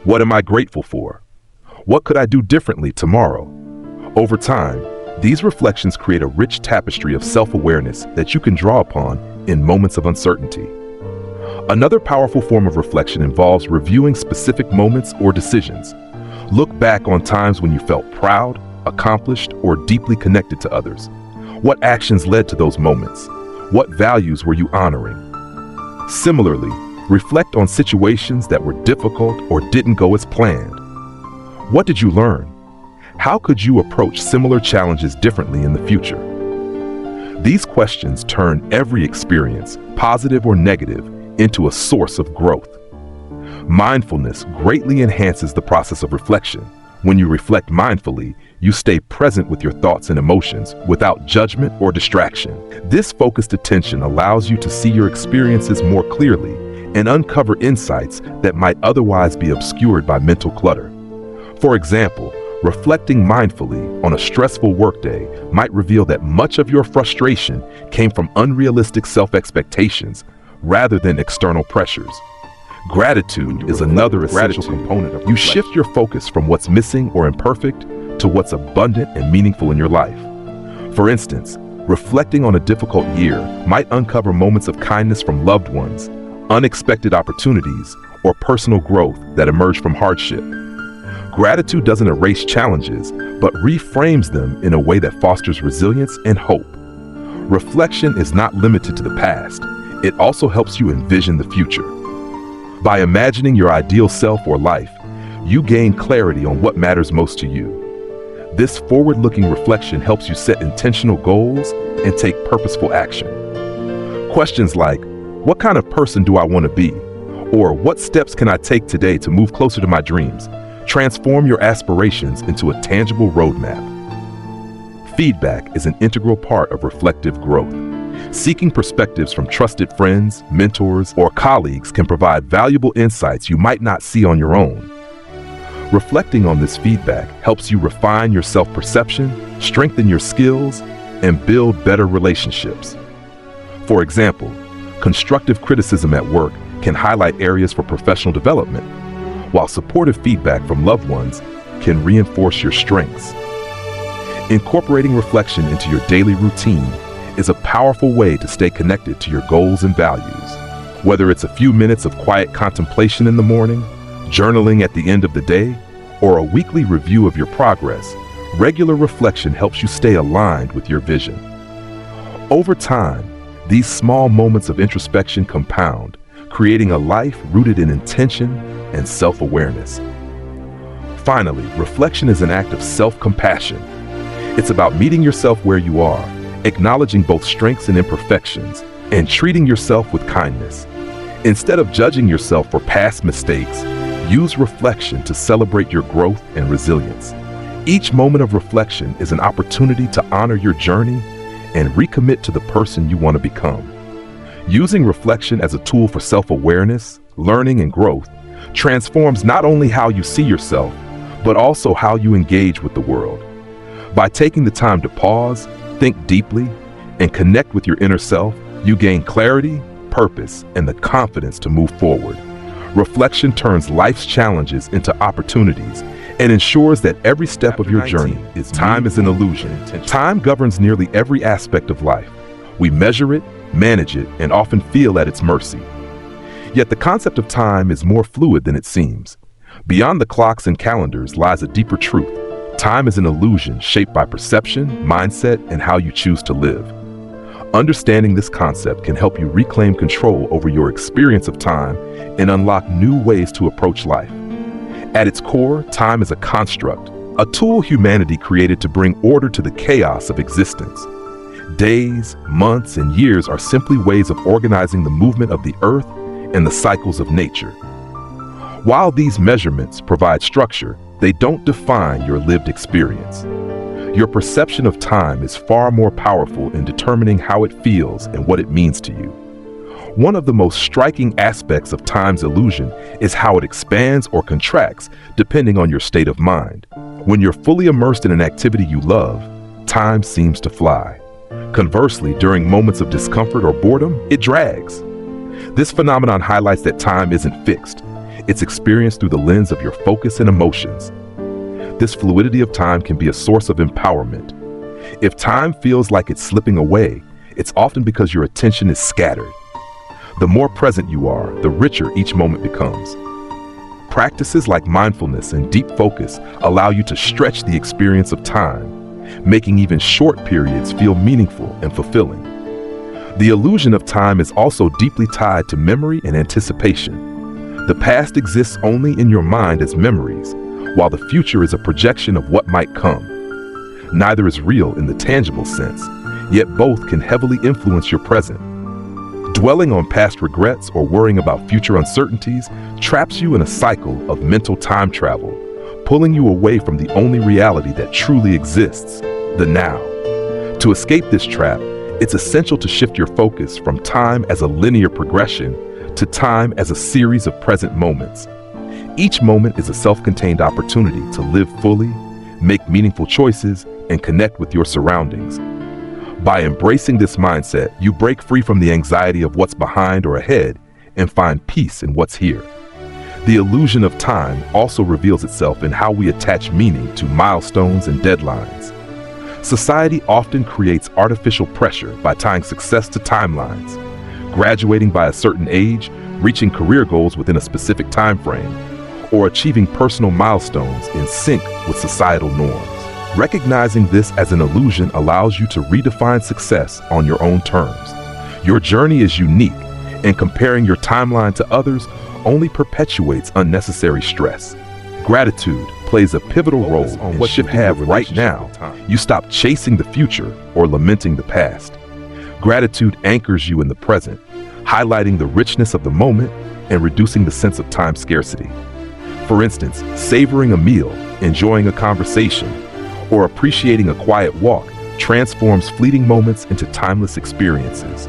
S2: What am I grateful for? What could I do differently tomorrow? Over time, these reflections create a rich tapestry of self-awareness that you can draw upon in moments of uncertainty. Another powerful form of reflection involves reviewing specific moments or decisions. Look back on times when you felt proud, accomplished, or deeply connected to others. What actions led to those moments? What values were you honoring? Similarly, reflect on situations that were difficult or didn't go as planned. What did you learn? How could you approach similar challenges differently in the future? These questions turn every experience, positive or negative, into a source of growth. Mindfulness greatly enhances the process of reflection. When you reflect mindfully, you stay present with your thoughts and emotions without judgment or distraction. This focused attention allows you to see your experiences more clearly and uncover insights that might otherwise be obscured by mental clutter. For example, reflecting mindfully on a stressful workday might reveal that much of your frustration came from unrealistic self-expectations rather than external pressures. Gratitude is another essential component of reflection. You shift your focus from what's missing or imperfect to what's abundant and meaningful in your life. For instance, reflecting on a difficult year might uncover moments of kindness from loved ones, unexpected opportunities, or personal growth that emerge from hardship. Gratitude doesn't erase challenges, but reframes them in a way that fosters resilience and hope. Reflection is not limited to the past. It also helps you envision the future. By imagining your ideal self or life, you gain clarity on what matters most to you. This forward-looking reflection helps you set intentional goals and take purposeful action. Questions like, what kind of person do I want to be? Or what steps can I take today to move closer to my dreams? Transform your aspirations into a tangible roadmap. Feedback is an integral part of reflective growth. Seeking perspectives from trusted friends, mentors, or colleagues can provide valuable insights you might not see on your own. Reflecting on this feedback helps you refine your self-perception, strengthen your skills, and build better relationships. For example, constructive criticism at work can highlight areas for professional development, while supportive feedback from loved ones can reinforce your strengths. Incorporating reflection into your daily routine is a powerful way to stay connected to your goals and values. Whether it's a few minutes of quiet contemplation in the morning, journaling at the end of the day, or a weekly review of your progress, regular reflection helps you stay aligned with your vision. Over time, these small moments of introspection compound, creating a life rooted in intention and self-awareness. Finally, reflection is an act of self-compassion. It's about meeting yourself where you are, acknowledging both strengths and imperfections, and treating yourself with kindness. Instead of judging yourself for past mistakes, use reflection to celebrate your growth and resilience. Each moment of reflection is an opportunity to honor your journey and recommit to the person you want to become. Using reflection as a tool for self-awareness, learning, and growth transforms not only how you see yourself, but also how you engage with the world. By taking the time to pause, think deeply, and connect with your inner self, you gain clarity, purpose, and the confidence to move forward. Reflection turns life's challenges into opportunities and ensures that every step of your journey is time is an illusion. Time governs nearly every aspect of life. We measure it, manage it, and often feel at its mercy. Yet the concept of time is more fluid than it seems. Beyond the clocks and calendars lies a deeper truth. Time is an illusion shaped by perception, mindset, and how you choose to live. Understanding this concept can help you reclaim control over your experience of time and unlock new ways to approach life. At its core, time is a construct, a tool humanity created to bring order to the chaos of existence. Days, months, and years are simply ways of organizing the movement of the earth and the cycles of nature. While these measurements provide structure, they don't define your lived experience. Your perception of time is far more powerful in determining how it feels and what it means to you. One of the most striking aspects of time's illusion is how it expands or contracts depending on your state of mind. When you're fully immersed in an activity you love, time seems to fly. Conversely, during moments of discomfort or boredom, it drags. This phenomenon highlights that time isn't fixed. It's experienced through the lens of your focus and emotions. this fluidity of time can be a source of empowerment. If time feels like it's slipping away, it's often because your attention is scattered. The more present you are, the richer each moment becomes. Practices like mindfulness and deep focus allow you to stretch the experience of time, making even short periods feel meaningful and fulfilling. The illusion of time is also deeply tied to memory and anticipation. The past exists only in your mind as memories, while the future is a projection of what might come. Neither is real in the tangible sense, yet both can heavily influence your present. Dwelling on past regrets or worrying about future uncertainties traps you in a cycle of mental time travel, pulling you away from the only reality that truly exists, the now. To escape this trap, it's essential to shift your focus from time as a linear progression to time as a series of present moments. Each moment is a self-contained opportunity to live fully, make meaningful choices, and connect with your surroundings. By embracing this mindset, you break free from the anxiety of what's behind or ahead and find peace in what's here. The illusion of time also reveals itself in how we attach meaning to milestones and deadlines. Society often creates artificial pressure by tying success to timelines, graduating by a certain age, reaching career goals within a specific time frame, or achieving personal milestones in sync with societal norms. Recognizing this as an illusion allows you to redefine success on your own terms. Your journey is unique, and comparing your timeline to others only perpetuates unnecessary stress. Gratitude plays a pivotal role in what you have right now. You stop chasing the future or lamenting the past. Gratitude anchors you in the present, highlighting the richness of the moment and reducing the sense of time scarcity. For instance, savoring a meal, enjoying a conversation, or appreciating a quiet walk transforms fleeting moments into timeless experiences.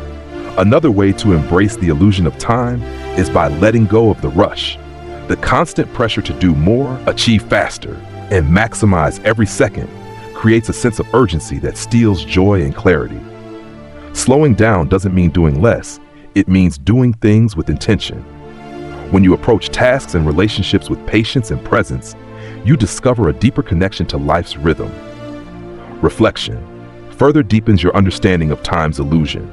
S2: Another way to embrace the illusion of time is by letting go of the rush. The constant pressure to do more, achieve faster, and maximize every second creates a sense of urgency that steals joy and clarity. Slowing down doesn't mean doing less, it means doing things with intention. When you approach tasks and relationships with patience and presence, you discover a deeper connection to life's rhythm. Reflection further deepens your understanding of time's illusion.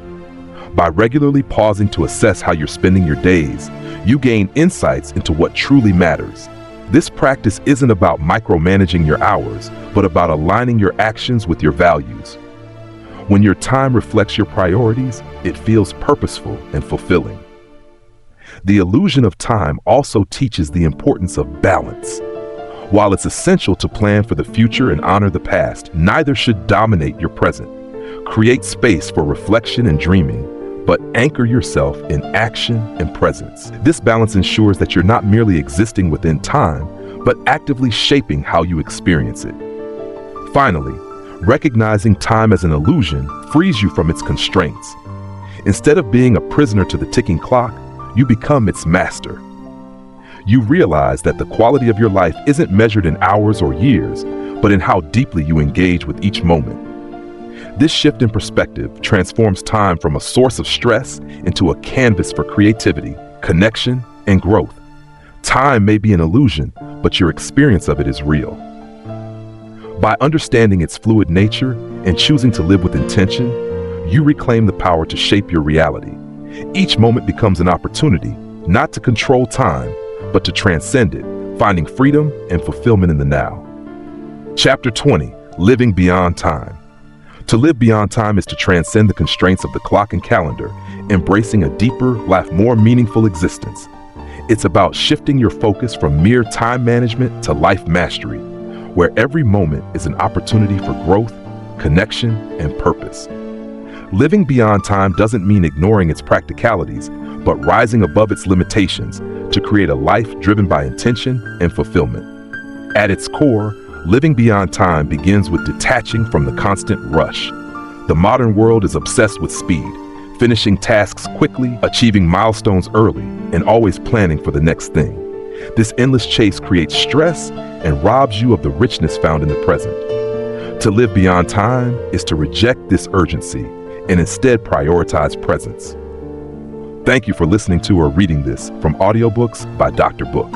S2: By regularly pausing to assess how you're spending your days, you gain insights into what truly matters. This practice isn't about micromanaging your hours, but about aligning your actions with your values. When your time reflects your priorities, it feels purposeful and fulfilling. The illusion of time also teaches the importance of balance. While it's essential to plan for the future and honor the past, neither should dominate your present. Create space for reflection and dreaming, but anchor yourself in action and presence. This balance ensures that you're not merely existing within time, but actively shaping how you experience it. Finally, recognizing time as an illusion frees you from its constraints. Instead of being a prisoner to the ticking clock, you become its master. You realize that the quality of your life isn't measured in hours or years, but in how deeply you engage with each moment. This shift in perspective transforms time from a source of stress into a canvas for creativity, connection, and growth. Time may be an illusion, but your experience of it is real. By understanding its fluid nature and choosing to live with intention, you reclaim the power to shape your reality. Each moment becomes an opportunity, not to control time, but to transcend it, finding freedom and fulfillment in the now. Chapter 20, Living Beyond Time. To live beyond time is to transcend the constraints of the clock and calendar, embracing a deeper, more meaningful existence. It's about shifting your focus from mere time management to life mastery, where every moment is an opportunity for growth, connection, and purpose. Living beyond time doesn't mean ignoring its practicalities, but rising above its limitations to create a life driven by intention and fulfillment. At its core, living beyond time begins with detaching from the constant rush. The modern world is obsessed with speed, finishing tasks quickly, achieving milestones early, and always planning for the next thing. This endless chase creates stress and robs you of the richness found in the present. To live beyond time is to reject this urgency and instead prioritize presence. Thank you for listening to or reading this from audiobooks by Dr. Book.